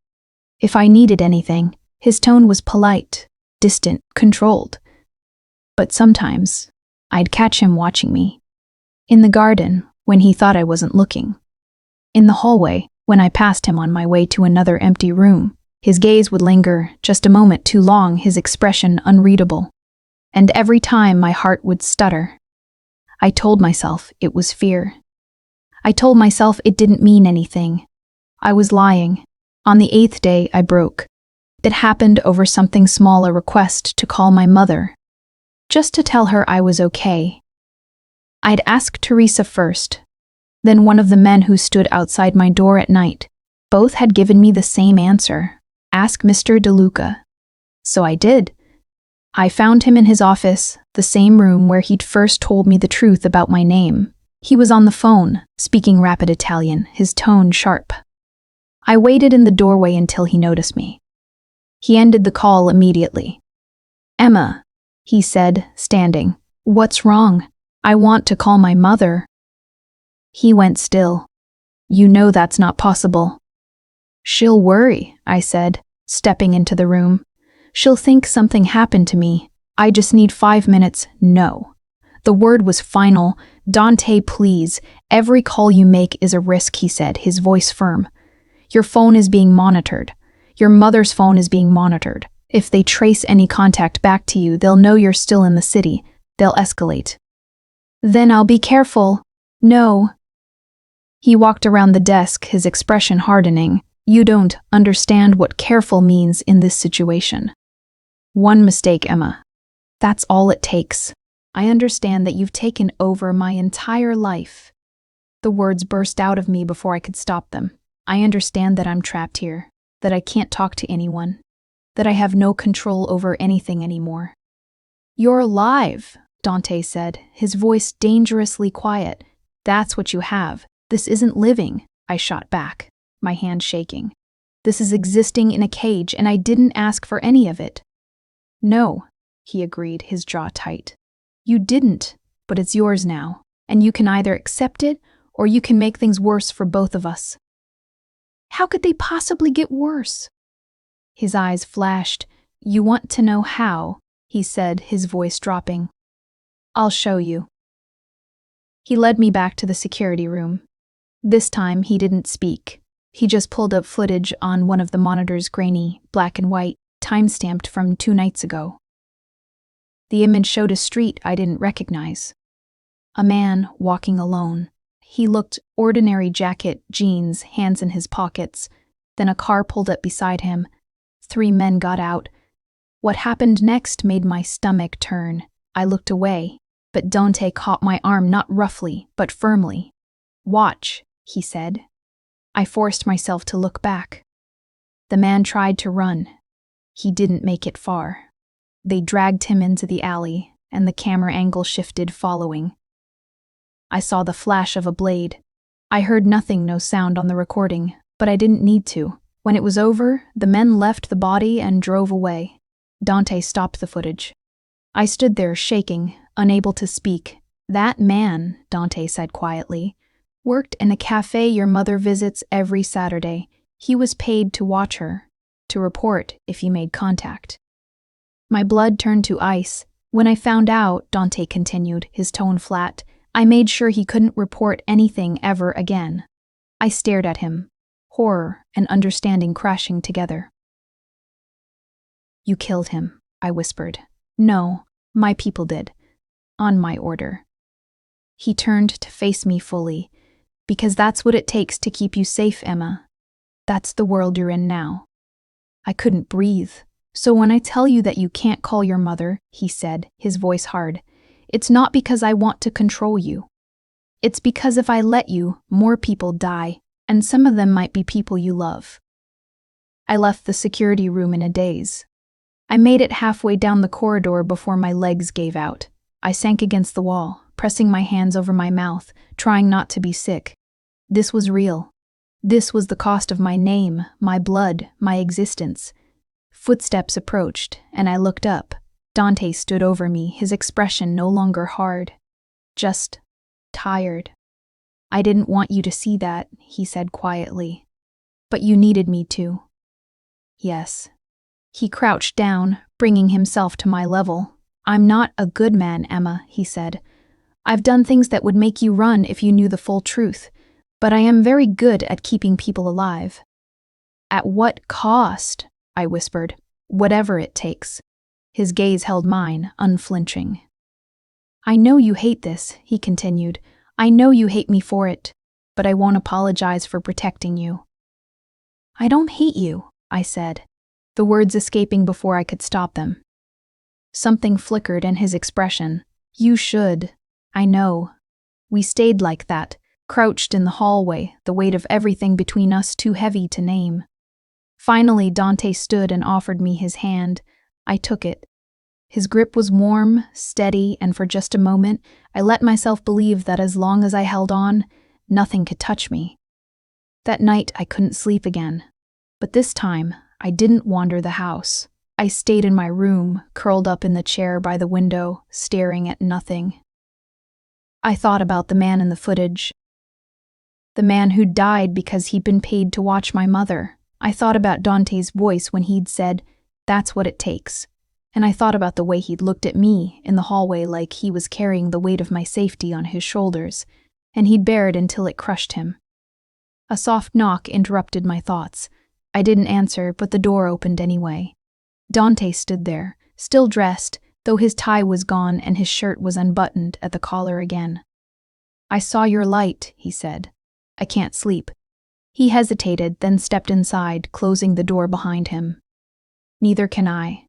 If I needed anything, his tone was polite, distant, controlled. But sometimes, I'd catch him watching me. In the garden, when he thought I wasn't looking. In the hallway, when I passed him on my way to another empty room. His gaze would linger, just a moment too long, his expression unreadable. And every time my heart would stutter. I told myself it was fear. I told myself it didn't mean anything. I was lying. On the 8th day, I broke. It happened over something small, a request to call my mother. Just to tell her I was okay. I'd asked Teresa first, then one of the men who stood outside my door at night. Both had given me the same answer. Ask Mr. DeLuca. So I did. I found him in his office, the same room where he'd first told me the truth about my name. He was on the phone, speaking rapid Italian, his tone sharp. I waited in the doorway until he noticed me. He ended the call immediately. Emma, he said, standing. What's wrong? I want to call my mother. He went still. You know that's not possible. She'll worry, I said, stepping into the room. She'll think something happened to me. I just need 5 minutes. No. The word was final. Dante, please. Every call you make is a risk, he said, his voice firm. Your phone is being monitored. Your mother's phone is being monitored. If they trace any contact back to you, they'll know you're still in the city. They'll escalate. Then I'll be careful. No. He walked around the desk, his expression hardening. You don't understand what careful means in this situation. One mistake, Emma. That's all it takes. I understand that you've taken over my entire life. The words burst out of me before I could stop them. I understand that I'm trapped here, that I can't talk to anyone, that I have no control over anything anymore. You're alive, Dante said, his voice dangerously quiet. That's what you have. This isn't living, I shot back, my hand shaking. This is existing in a cage, and I didn't ask for any of it. No, he agreed, his jaw tight. You didn't, but it's yours now, and you can either accept it or you can make things worse for both of us. How could they possibly get worse? His eyes flashed. You want to know how, he said, his voice dropping. I'll show you. He led me back to the security room. This time he didn't speak. He just pulled up footage on one of the monitors, grainy, black and white, time-stamped from 2 nights ago. The image showed a street I didn't recognize. A man walking alone. He looked ordinary, jacket, jeans, hands in his pockets. Then a car pulled up beside him. 3 men got out. What happened next made my stomach turn. I looked away, but Dante caught my arm not roughly, but firmly. Watch, he said. I forced myself to look back. The man tried to run. He didn't make it far. They dragged him into the alley, and the camera angle shifted, following. I saw the flash of a blade. I heard nothing, no sound on the recording, but I didn't need to. When it was over, the men left the body and drove away. Dante stopped the footage. I stood there, shaking, unable to speak. That man, Dante said quietly, worked in a cafe your mother visits every Saturday. He was paid to watch her, to report if he made contact. My blood turned to ice. When I found out, Dante continued, his tone flat, I made sure he couldn't report anything ever again. I stared at him, horror and understanding crashing together. You killed him, I whispered. No, my people did. On my order. He turned to face me fully. Because that's what it takes to keep you safe, Emma. That's the world you're in now. I couldn't breathe. So when I tell you that you can't call your mother, he said, his voice hard, it's not because I want to control you. It's because if I let you, more people die, and some of them might be people you love. I left the security room in a daze. I made it halfway down the corridor before my legs gave out. I sank against the wall, pressing my hands over my mouth, trying not to be sick. This was real. This was the cost of my name, my blood, my existence. Footsteps approached, and I looked up. Dante stood over me, his expression no longer hard, just tired. I didn't want you to see that, he said quietly. But you needed me to. Yes. He crouched down, bringing himself to my level. I'm not a good man, Emma, he said. I've done things that would make you run if you knew the full truth, but I am very good at keeping people alive. At what cost? I whispered. Whatever it takes. His gaze held mine, unflinching. I know you hate this, he continued. I know you hate me for it, but I won't apologize for protecting you. I don't hate you, I said, the words escaping before I could stop them. Something flickered in his expression. You should. I know. We stayed like that, crouched in the hallway, the weight of everything between us too heavy to name. Finally, Dante stood and offered me his hand. I took it. His grip was warm, steady, and for just a moment, I let myself believe that as long as I held on, nothing could touch me. That night, I couldn't sleep again. But this time, I didn't wander the house. I stayed in my room, curled up in the chair by the window, staring at nothing. I thought about the man in the footage. The man who died because he'd been paid to watch my mother. I thought about Dante's voice when he'd said, "That's what it takes." And I thought about the way he'd looked at me in the hallway like he was carrying the weight of my safety on his shoulders, and he'd bear it until it crushed him. A soft knock interrupted my thoughts. I didn't answer, but the door opened anyway. Dante stood there, still dressed, though his tie was gone and his shirt was unbuttoned at the collar again. "I saw your light," he said. I can't sleep." He hesitated, then stepped inside, closing the door behind him. "Neither can I."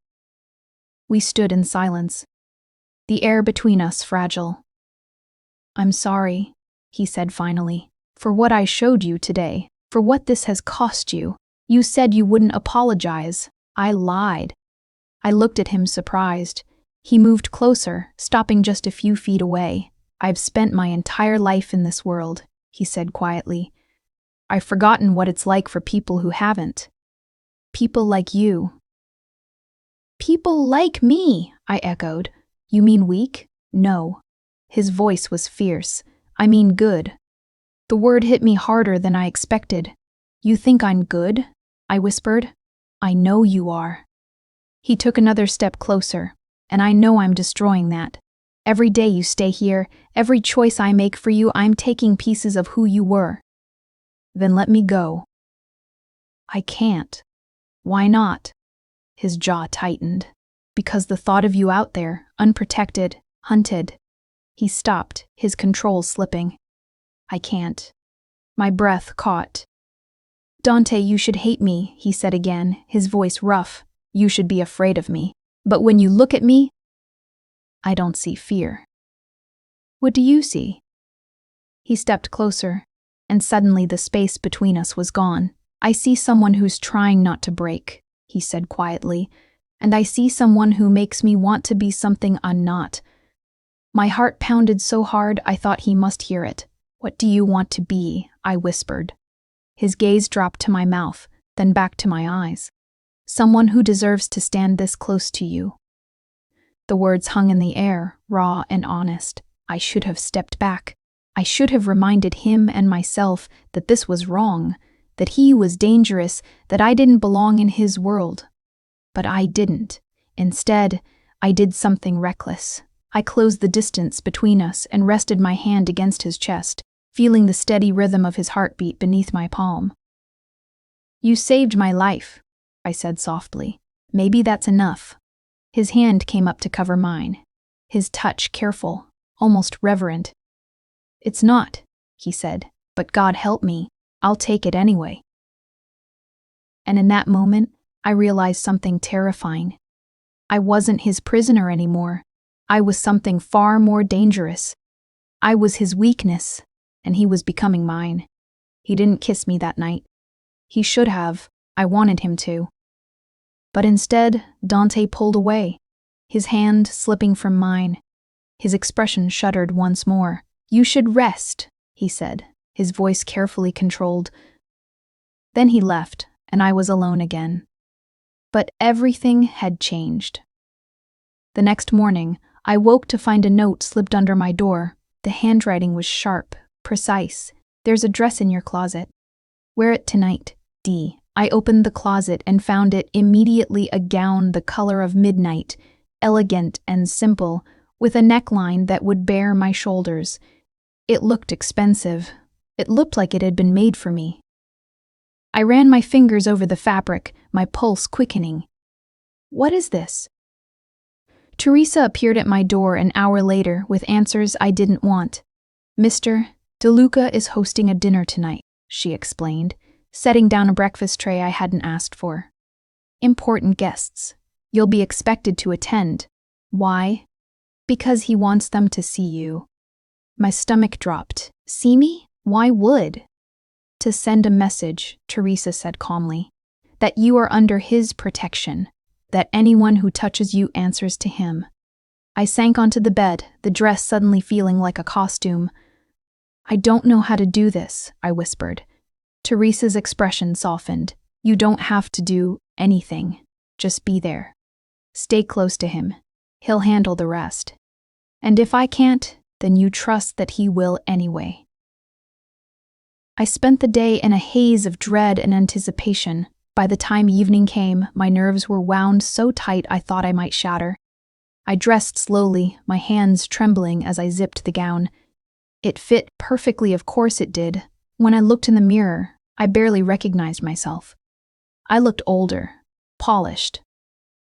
We stood in silence, the air between us fragile. "I'm sorry," he said finally, "for what I showed you today, for what this has cost you. You said you wouldn't apologize. I lied." I looked at him surprised. He moved closer, stopping just a few feet away. "I've spent my entire life in this world," he said quietly. "I've forgotten what it's like for people who haven't. People like you." "People like me," I echoed. "You mean weak?" "No." His voice was fierce. "I mean good." The word hit me harder than I expected. "You think I'm good?" I whispered. "I know you are." He took another step closer, and I know I'm destroying that. Every day you stay here, every choice I make for you, I'm taking pieces of who you were. Then let me go. I can't. Why not? His jaw tightened. Because the thought of you out there, unprotected, hunted. He stopped, his control slipping. I can't. My breath caught. "Dante, you should hate me," he said again, his voice rough. "You should be afraid of me. But when you look at me, I don't see fear." "What do you see?" He stepped closer, and suddenly the space between us was gone. "I see someone who's trying not to break," he said quietly, "and I see someone who makes me want to be something I'm not." My heart pounded so hard I thought he must hear it. "What do you want to be?" I whispered. His gaze dropped to my mouth, then back to my eyes. "Someone who deserves to stand this close to you." The words hung in the air, raw and honest. I should have stepped back. I should have reminded him and myself that this was wrong, that he was dangerous, that I didn't belong in his world. But I didn't. Instead, I did something reckless. I closed the distance between us and rested my hand against his chest, feeling the steady rhythm of his heartbeat beneath my palm. "You saved my life," I said softly. "Maybe that's enough." His hand came up to cover mine, his touch careful, almost reverent. "It's not," he said, "but God help me, I'll take it anyway." And in that moment, I realized something terrifying. I wasn't his prisoner anymore. I was something far more dangerous. I was his weakness, and he was becoming mine. He didn't kiss me that night. He should have. I wanted him to. But instead, Dante pulled away, his hand slipping from mine. His expression shuddered once more. "You should rest," he said, his voice carefully controlled. Then he left, and I was alone again. But everything had changed. The next morning, I woke to find a note slipped under my door. The handwriting was sharp, precise. "There's a dress in your closet. Wear it tonight, D." I opened the closet and found it immediately a gown the color of midnight, elegant and simple, with a neckline that would bare my shoulders. It looked expensive. It looked like it had been made for me. I ran my fingers over the fabric, my pulse quickening. "What is this?" Teresa appeared at my door an hour later with answers I didn't want. "Mr. DeLuca is hosting a dinner tonight," she explained, setting down a breakfast tray I hadn't asked for. "Important guests. You'll be expected to attend. Why? Because he wants them to see you." My stomach dropped. "See me? Why would?" "To send a message," Teresa said calmly, "that you are under his protection, that anyone who touches you answers to him." I sank onto the bed, the dress suddenly feeling like a costume. "I don't know how to do this," I whispered. Teresa's expression softened. "You don't have to do anything. Just be there. Stay close to him. He'll handle the rest. And if I can't, then you trust that he will anyway." I spent the day in a haze of dread and anticipation. By the time evening came, my nerves were wound so tight I thought I might shatter. I dressed slowly, my hands trembling as I zipped the gown. It fit perfectly, of course it did. When I looked in the mirror, I barely recognized myself. I looked older, polished,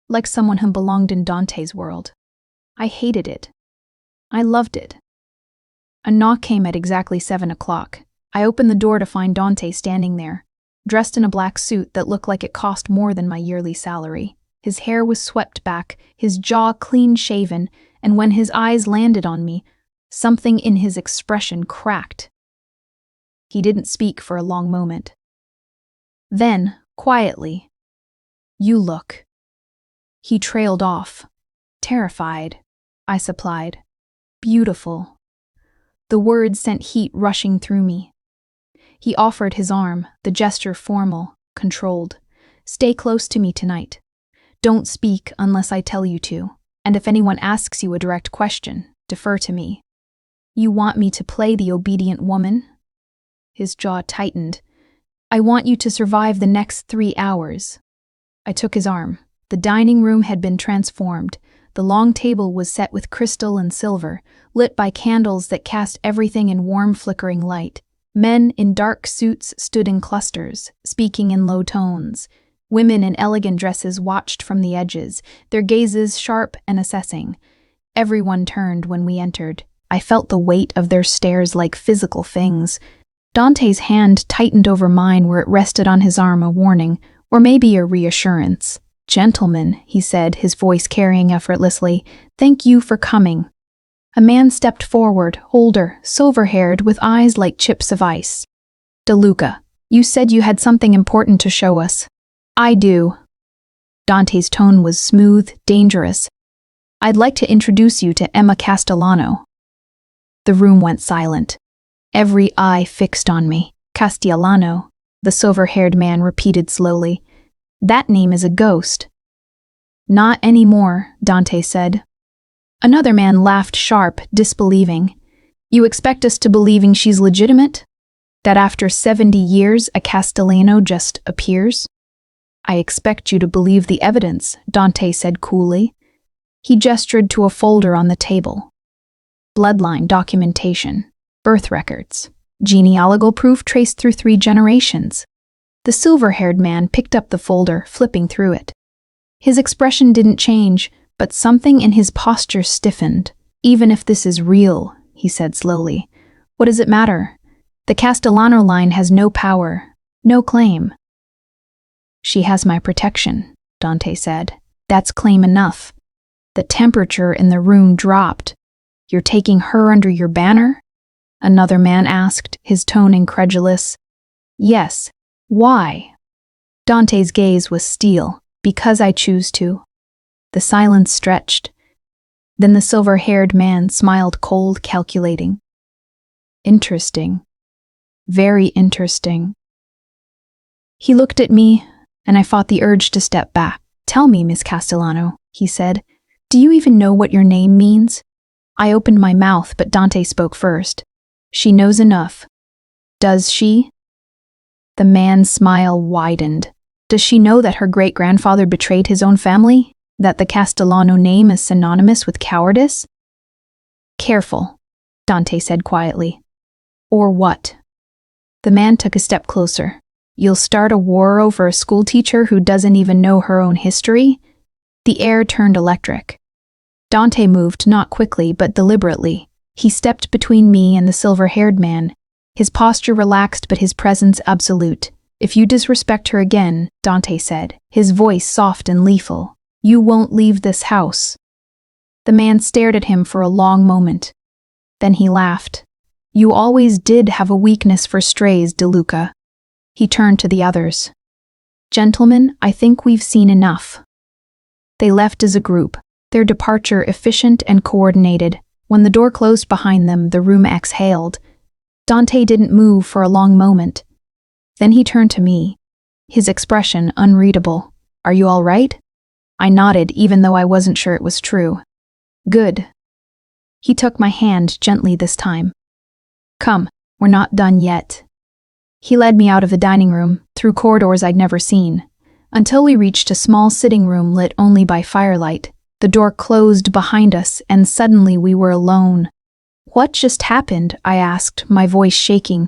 like someone who belonged in Dante's world. I hated it. I loved it. A knock came at exactly 7 o'clock. I opened the door to find Dante standing there, dressed in a black suit that looked like it cost more than my yearly salary. His hair was swept back, his jaw clean-shaven, and when his eyes landed on me, something in his expression cracked. He didn't speak for a long moment. Then, quietly, "You look." He trailed off. "Terrified," I supplied. "Beautiful." The words sent heat rushing through me. He offered his arm, the gesture formal, controlled. "Stay close to me tonight. Don't speak unless I tell you to, and if anyone asks you a direct question, defer to me." "You want me to play the obedient woman?" His jaw tightened. "I want you to survive the next 3 hours." I took his arm. The dining room had been transformed. The long table was set with crystal and silver, lit by candles that cast everything in warm, flickering light. Men in dark suits stood in clusters, speaking in low tones. Women in elegant dresses watched from the edges, their gazes sharp and assessing. Everyone turned when we entered. I felt the weight of their stares like physical things. Dante's hand tightened over mine where it rested on his arm, a warning, or maybe a reassurance. "Gentlemen," he said, his voice carrying effortlessly, "thank you for coming." A man stepped forward, older, silver-haired, with eyes like chips of ice. "DeLuca, you said you had something important to show us." "I do." Dante's tone was smooth, dangerous. "I'd like to introduce you to Emma Castellano." The room went silent. Every eye fixed on me. "Castellano," the silver-haired man repeated slowly. "That name is a ghost." "Not anymore," Dante said. Another man laughed sharp, disbelieving. "You expect us to believing she's legitimate? That after 70 years a Castellano just appears?" "I expect you to believe the evidence," Dante said coolly. He gestured to a folder on the table. "Bloodline documentation, birth records, genealogical proof traced through 3 generations." The silver-haired man picked up the folder, flipping through it. His expression didn't change, but something in his posture stiffened. "Even if this is real," he said slowly, "what does it matter? The Castellano line has no power, no claim." "She has my protection," Dante said. "That's claim enough." The temperature in the room dropped. "You're taking her under your banner?" Another man asked, his tone incredulous. "Yes. Why?" Dante's gaze was steel. "Because I choose to." The silence stretched. Then the silver-haired man smiled, cold, calculating. "Interesting. Very interesting." He looked at me, and I fought the urge to step back. "Tell me, Miss Castellano," he said, "do you even know what your name means?" I opened my mouth, but Dante spoke first. "She knows enough." "Does she?" The man's smile widened. "Does she know that her great-grandfather betrayed his own family? That the Castellano name is synonymous with cowardice?" "Careful," Dante said quietly. "Or what?" The man took a step closer. "You'll start a war over a schoolteacher who doesn't even know her own history?" The air turned electric. Dante moved, not quickly, but deliberately. He stepped between me and the silver-haired man. His posture relaxed, but his presence absolute. "If you disrespect her again," Dante said, his voice soft and lethal, "you won't leave this house." The man stared at him for a long moment. Then he laughed. "You always did have a weakness for strays, DeLuca." He turned to the others. "Gentlemen, I think we've seen enough." They left as a group, their departure efficient and coordinated. When the door closed behind them, the room exhaled. Dante didn't move for a long moment. Then he turned to me, his expression unreadable. "Are you all right?" I nodded, even though I wasn't sure it was true. "Good." He took my hand gently this time. "Come, we're not done yet." He led me out of the dining room, through corridors I'd never seen, until we reached a small sitting room lit only by firelight. The door closed behind us, and suddenly we were alone. "What just happened?" I asked, my voice shaking.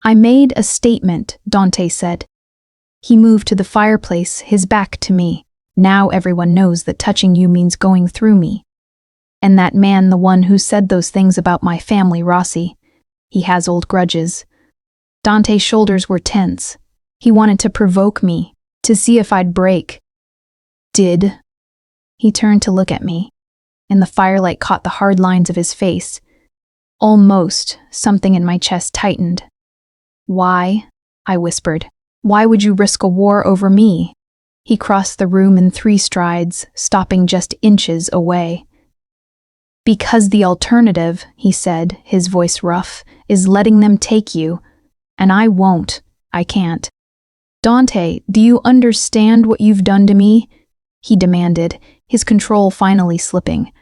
"I made a statement," Dante said. He moved to the fireplace, his back to me. "Now everyone knows that touching you means going through me. And that man, the one who said those things about my family, Rossi, he has old grudges. Dante's shoulders were tense. He wanted to provoke me, to see if I'd break. Did? He turned to look at me, and the firelight caught the hard lines of his face. Almost, something in my chest tightened. Why? I whispered. Why would you risk a war over me? He crossed the room in 3 strides, stopping just inches away. Because the alternative, he said, his voice rough, is letting them take you. And I won't. I can't. Dante, do you understand what you've done to me? He demanded, his control finally slipping.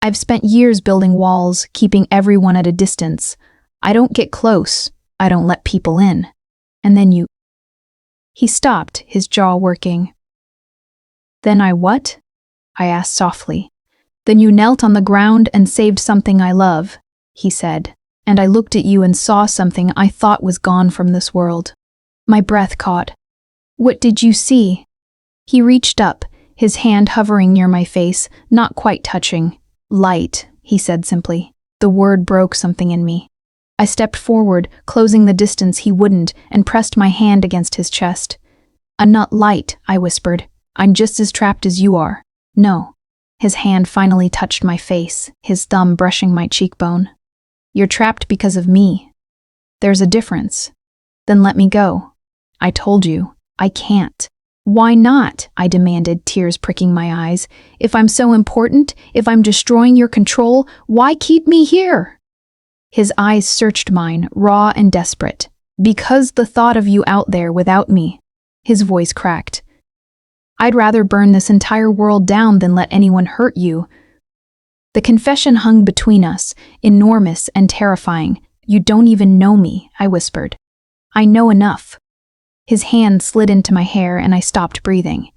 I've spent years building walls, keeping everyone at a distance. I don't get close. I don't let people in. And then you... He stopped, his jaw working. Then I what? I asked softly. Then you knelt on the ground and saved something I love, he said, and I looked at you and saw something I thought was gone from this world. My breath caught. What did you see? He reached up, his hand hovering near my face, not quite touching. Light, he said simply. The word broke something in me. I stepped forward, closing the distance he wouldn't, and pressed my hand against his chest. I'm not light, I whispered. I'm just as trapped as you are. No. His hand finally touched my face, his thumb brushing my cheekbone. You're trapped because of me. There's a difference. Then let me go. I told you, I can't. Why not? I demanded, tears pricking my eyes. If I'm so important, if I'm destroying your control, why keep me here? His eyes searched mine, raw and desperate. Because the thought of you out there without me. His voice cracked. I'd rather burn this entire world down than let anyone hurt you. The confession hung between us, enormous and terrifying. You don't even know me, I whispered. I know enough. His hand slid into my hair and I stopped breathing.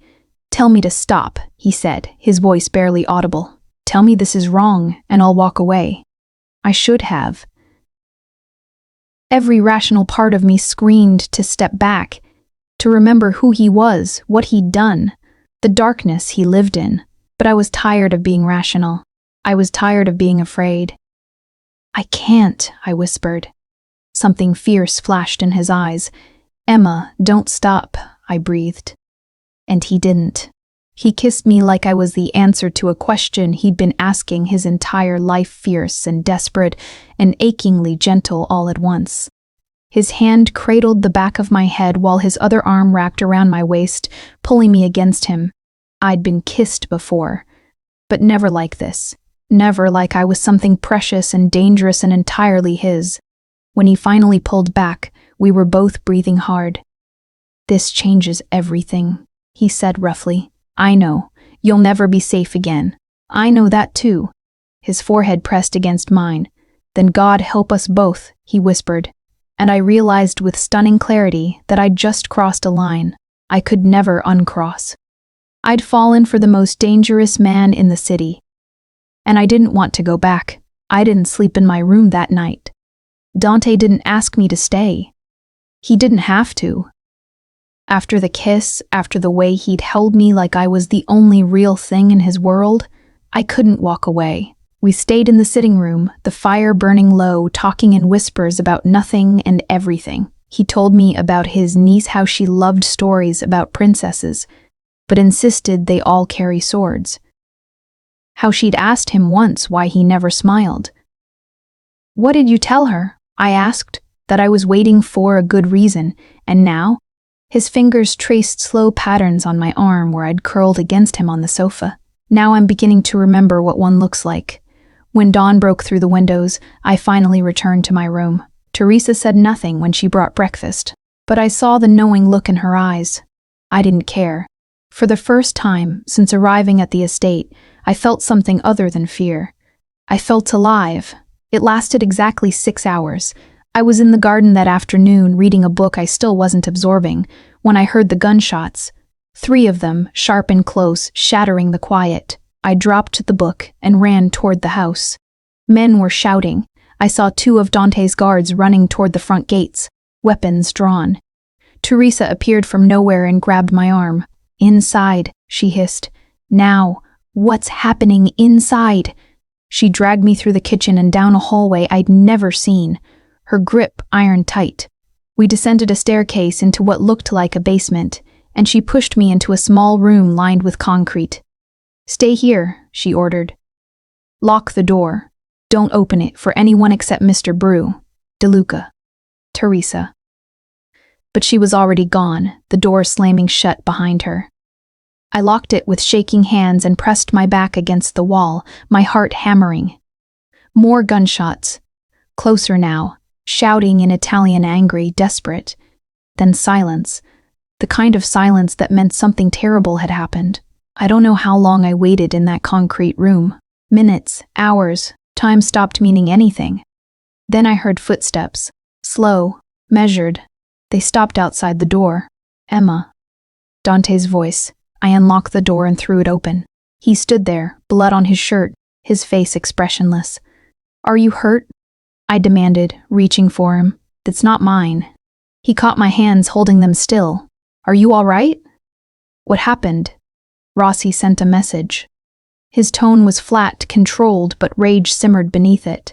Tell me to stop, he said, his voice barely audible. Tell me this is wrong, and I'll walk away. I should have. Every rational part of me screamed to step back, to remember who he was, what he'd done, the darkness he lived in. But I was tired of being rational. I was tired of being afraid. I can't, I whispered. Something fierce flashed in his eyes. Emma, don't stop, I breathed. And he didn't. He kissed me like I was the answer to a question he'd been asking his entire life, fierce and desperate and achingly gentle all at once. His hand cradled the back of my head while his other arm wrapped around my waist, pulling me against him. I'd been kissed before, but never like this. Never like I was something precious and dangerous and entirely his. When he finally pulled back, we were both breathing hard. This changes everything, he said roughly. I know. You'll never be safe again. I know that too. His forehead pressed against mine. Then God help us both, he whispered. And I realized with stunning clarity that I'd just crossed a line I could never uncross. I'd fallen for the most dangerous man in the city. And I didn't want to go back. I didn't sleep in my room that night. Dante didn't ask me to stay. He didn't have to. After the kiss, after the way he'd held me like I was the only real thing in his world, I couldn't walk away. We stayed in the sitting room, the fire burning low, talking in whispers about nothing and everything. He told me about his niece, how she loved stories about princesses, but insisted they all carry swords. How she'd asked him once why he never smiled. What did you tell her? I asked. That I was waiting for a good reason, and now? His fingers traced slow patterns on my arm where I'd curled against him on the sofa. Now I'm beginning to remember what one looks like. When dawn broke through the windows, I finally returned to my room. Teresa said nothing when she brought breakfast, but I saw the knowing look in her eyes. I didn't care. For the first time since arriving at the estate, I felt something other than fear. I felt alive. It lasted exactly 6 hours. I was in the garden that afternoon reading a book I still wasn't absorbing when I heard the gunshots. 3 of them, sharp and close, shattering the quiet. I dropped the book and ran toward the house. Men were shouting. I saw 2 of Dante's guards running toward the front gates, weapons drawn. Teresa appeared from nowhere and grabbed my arm. Inside, she hissed. Now, what's happening inside? She dragged me through the kitchen and down a hallway I'd never seen. Her grip iron tight. We descended a staircase into what looked like a basement, and she pushed me into a small room lined with concrete. "Stay here," she ordered. "Lock the door. Don't open it for anyone except Mr. Brew, DeLuca, Teresa." But she was already gone, the door slamming shut behind her. I locked it with shaking hands and pressed my back against the wall, my heart hammering. More gunshots. Closer now, shouting in Italian, angry, desperate. Then silence. The kind of silence that meant something terrible had happened. I don't know how long I waited in that concrete room. Minutes, hours, time stopped meaning anything. Then I heard footsteps. Slow, measured. They stopped outside the door. "Emma." Dante's voice. I unlocked the door and threw it open. He stood there, blood on his shirt, his face expressionless. "Are you hurt?" I demanded, reaching for him. "That's not mine." He caught my hands, holding them still. "Are you all right?" "What happened?" Rossi sent a message. His tone was flat, controlled, but rage simmered beneath it.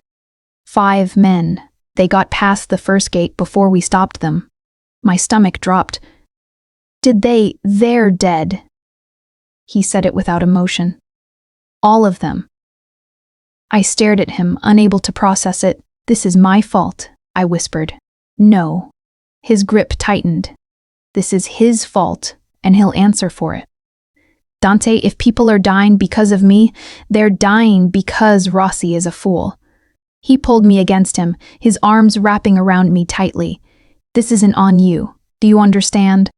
5 men. They got past the first gate before we stopped them. My stomach dropped. They're dead." He said it without emotion. "All of them." I stared at him, unable to process it. "This is my fault," I whispered. "No." His grip tightened. "This is his fault, and he'll answer for it. Dante, if people are dying because of me, they're dying because Rossi is a fool." He pulled me against him, his arms wrapping around me tightly. "This isn't on you. Do you understand?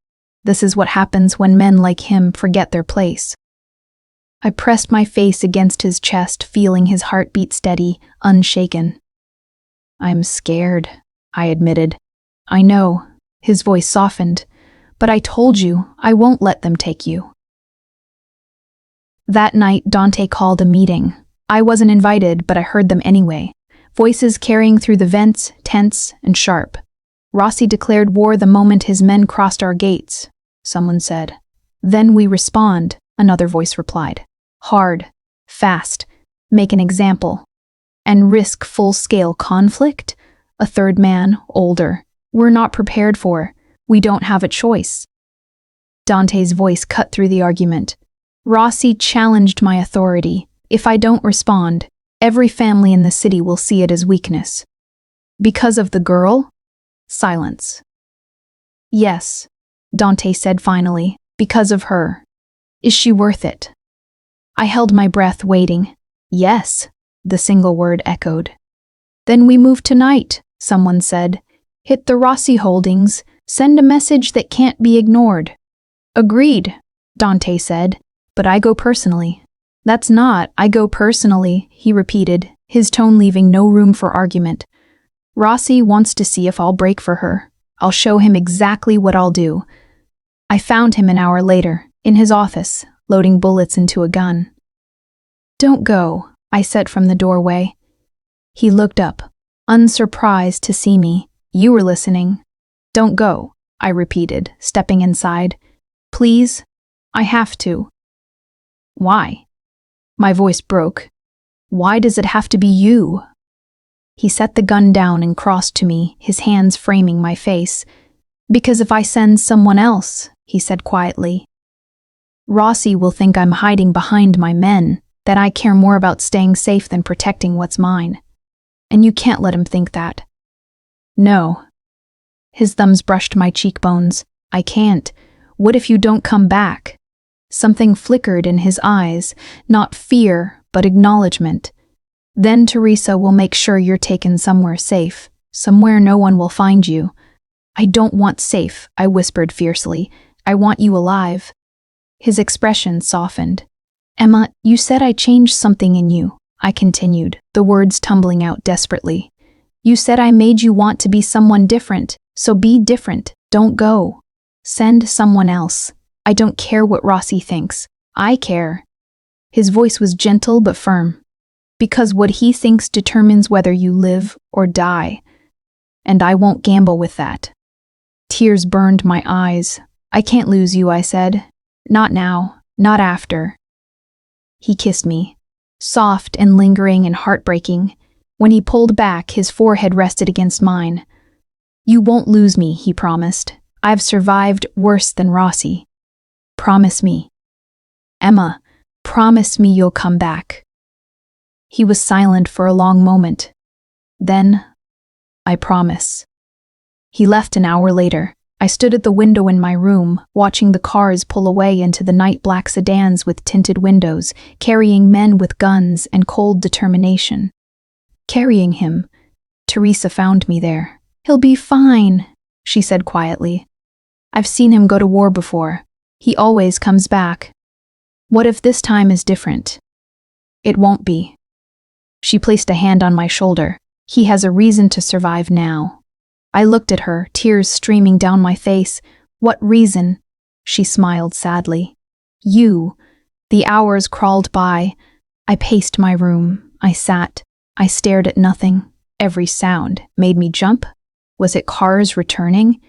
This is what happens when men like him forget their place." I pressed my face against his chest, feeling his heartbeat steady, unshaken. "I'm scared," I admitted. "I know." His voice softened. "But I told you, I won't let them take you." That night, Dante called a meeting. I wasn't invited, but I heard them anyway. Voices carrying through the vents, tense and sharp. "Rossi declared war the moment his men crossed our gates," someone said. "Then we respond," another voice replied. "Hard, fast, make an example." "And risk full-scale conflict?" A third man, older. "We're not prepared for. We don't have a choice." Dante's voice cut through the argument. "Rossi challenged my authority. If I don't respond, every family in the city will see it as weakness." "Because of the girl?" Silence. "Yes," Dante said finally, "because of her. Is she worth it?" I held my breath, waiting. "Yes," the single word echoed. "Then we move tonight," someone said. "Hit the Rossi holdings, send a message that can't be ignored." "Agreed," Dante said, "but I go personally." "That's not, I go personally," he repeated, his tone leaving no room for argument. "Rossi wants to see if I'll break for her. I'll show him exactly what I'll do." I found him an hour later, in his office, loading bullets into a gun. "Don't go," I said from the doorway. He looked up, unsurprised to see me. "You were listening." "Don't go," I repeated, stepping inside. "Please, I have to." "Why?" My voice broke. "Why does it have to be you?" He set the gun down and crossed to me, his hands framing my face. "Because if I send someone else," he said quietly, "Rossi will think I'm hiding behind my men, that I care more about staying safe than protecting what's mine. And you can't let him think that." "No." His thumbs brushed my cheekbones. "I can't. What if you don't come back?" Something flickered in his eyes, not fear, but acknowledgement. "Then Teresa will make sure you're taken somewhere safe, somewhere no one will find you." "I don't want safe," I whispered fiercely. "I want you alive." His expression softened. "Emma, you said I changed something in you," I continued, the words tumbling out desperately. "You said I made you want to be someone different, so be different, don't go. Send someone else. I don't care what Rossi thinks. I care." His voice was gentle but firm. "Because what he thinks determines whether you live or die. And I won't gamble with that." Tears burned my eyes. "I can't lose you," I said. "Not now, not after." He kissed me, soft and lingering and heartbreaking. When he pulled back, his forehead rested against mine. You won't lose me, he promised. I've survived worse than Rossi. Promise me. Emma, promise me you'll come back. He was silent for a long moment. Then, I promise. He left an hour later. I stood at the window in my room, watching the cars pull away into the night black sedans with tinted windows, carrying men with guns and cold determination. Carrying him, Teresa found me there. He'll be fine, she said quietly. I've seen him go to war before. He always comes back. What if this time is different? It won't be. She placed a hand on my shoulder. He has a reason to survive now. I looked at her, tears streaming down my face. What reason? She smiled sadly. You. The hours crawled by. I paced my room. I sat. I stared at nothing. Every sound made me jump. Was it cars returning?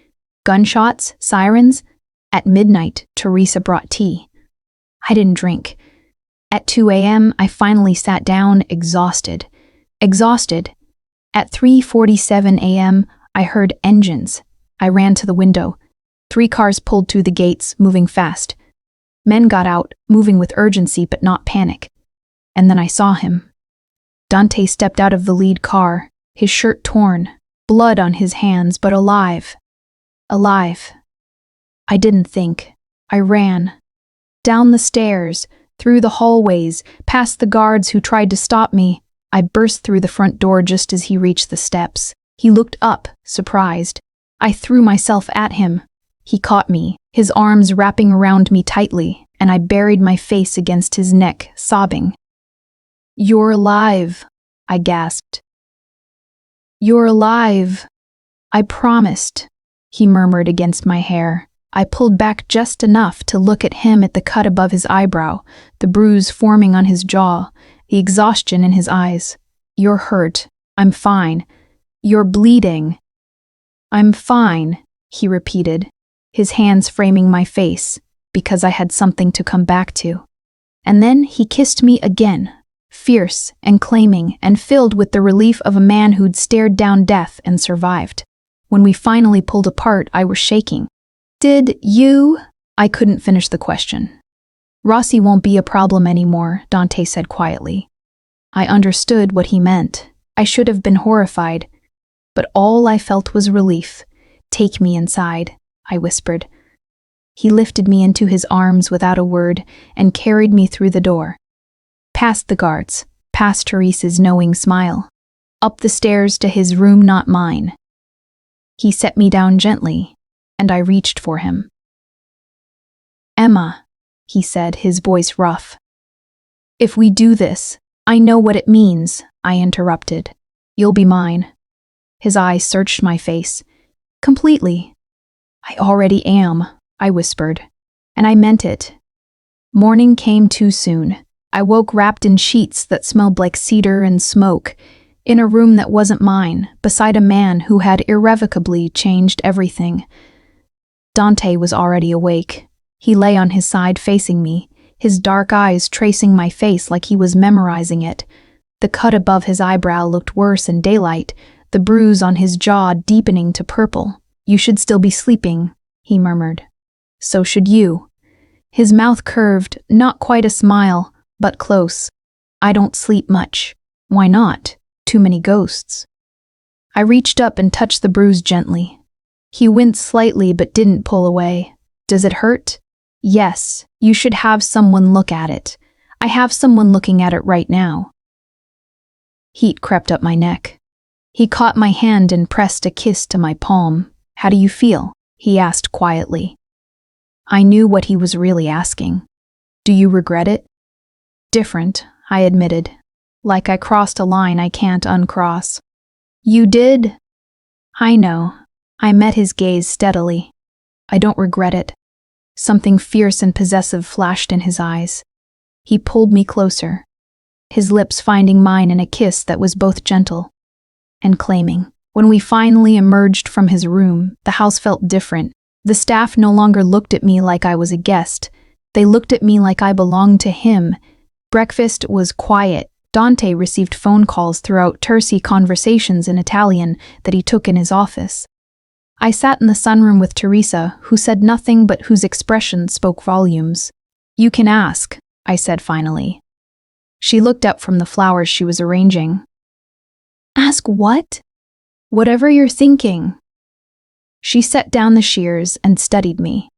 Gunshots? Sirens? At midnight, Teresa brought tea. I didn't drink. At 2 a.m., I finally sat down, exhausted. Exhausted. At 3:47 a.m., I heard engines. I ran to the window. 3 cars pulled through the gates, moving fast. Men got out, moving with urgency but not panic. And then I saw him. Dante stepped out of the lead car, his shirt torn, blood on his hands, but alive. Alive. I didn't think. I ran. Down the stairs, through the hallways, past the guards who tried to stop me. I burst through the front door just as he reached the steps. He looked up, surprised. I threw myself at him. He caught me, his arms wrapping around me tightly, and I buried my face against his neck, sobbing. You're alive, I gasped. You're alive. I promised, he murmured against my hair. I pulled back just enough to look at him at the cut above his eyebrow, the bruise forming on his jaw, the exhaustion in his eyes. You're hurt. I'm fine. You're bleeding. I'm fine, he repeated, his hands framing my face, because I had something to come back to. And then he kissed me again, fierce and claiming and filled with the relief of a man who'd stared down death and survived. When we finally pulled apart, I was shaking. Did you? I couldn't finish the question. Rossi won't be a problem anymore, Dante said quietly. I understood what he meant. I should have been horrified, but all I felt was relief. Take me inside, I whispered. He lifted me into his arms without a word and carried me through the door. Past the guards, past Teresa's knowing smile, up the stairs to his room, not mine. He set me down gently, and I reached for him. Emma, he said, his voice rough. If we do this, I know what it means, I interrupted. You'll be mine. His eyes searched my face. Completely. I already am, I whispered, and I meant it. Morning came too soon. I woke wrapped in sheets that smelled like cedar and smoke, in a room that wasn't mine, beside a man who had irrevocably changed everything. Dante was already awake. He lay on his side facing me, his dark eyes tracing my face like he was memorizing it. The cut above his eyebrow looked worse in daylight, the bruise on his jaw deepening to purple. You should still be sleeping, he murmured. So should you. His mouth curved, not quite a smile, but close. I don't sleep much. Why not? Too many ghosts. I reached up and touched the bruise gently. He winced slightly but didn't pull away. Does it hurt? Yes, you should have someone look at it. I have someone looking at it right now. Heat crept up my neck. He caught my hand and pressed a kiss to my palm. How do you feel? He asked quietly. I knew what he was really asking. Do you regret it? Different, I admitted. Like I crossed a line I can't uncross. You did? I know. I met his gaze steadily. I don't regret it. Something fierce and possessive flashed in his eyes. He pulled me closer, his lips finding mine in a kiss that was both gentle and claiming. When we finally emerged from his room, the house felt different. The staff no longer looked at me like I was a guest. They looked at me like I belonged to him. Breakfast was quiet. Dante received phone calls throughout, tersy conversations in Italian that he took in his office. I sat in the sunroom with Teresa, who said nothing but whose expression spoke volumes. "You can ask," I said finally. She looked up from the flowers she was arranging. "Ask what?" "Whatever you're thinking." She set down the shears and studied me.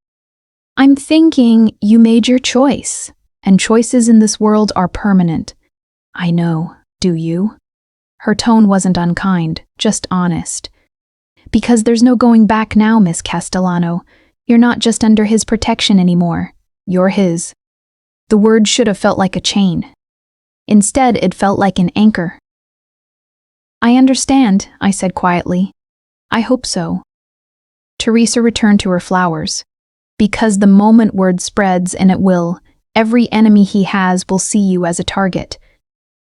"I'm thinking you made your choice, and choices in this world are permanent." "I know, do you?" Her tone wasn't unkind, just honest. "Because there's no going back now, Miss Castellano. You're not just under his protection anymore. You're his." The word should have felt like a chain. Instead, it felt like an anchor. "I understand," I said quietly. "I hope so." Teresa returned to her flowers. "Because the moment word spreads, and it will, every enemy he has will see you as a target.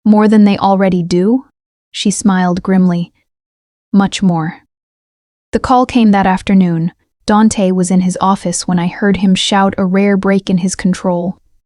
More than they already do?" She smiled grimly. "Much more." The call came that afternoon. Dante was in his office when I heard him shout a rare break in his control.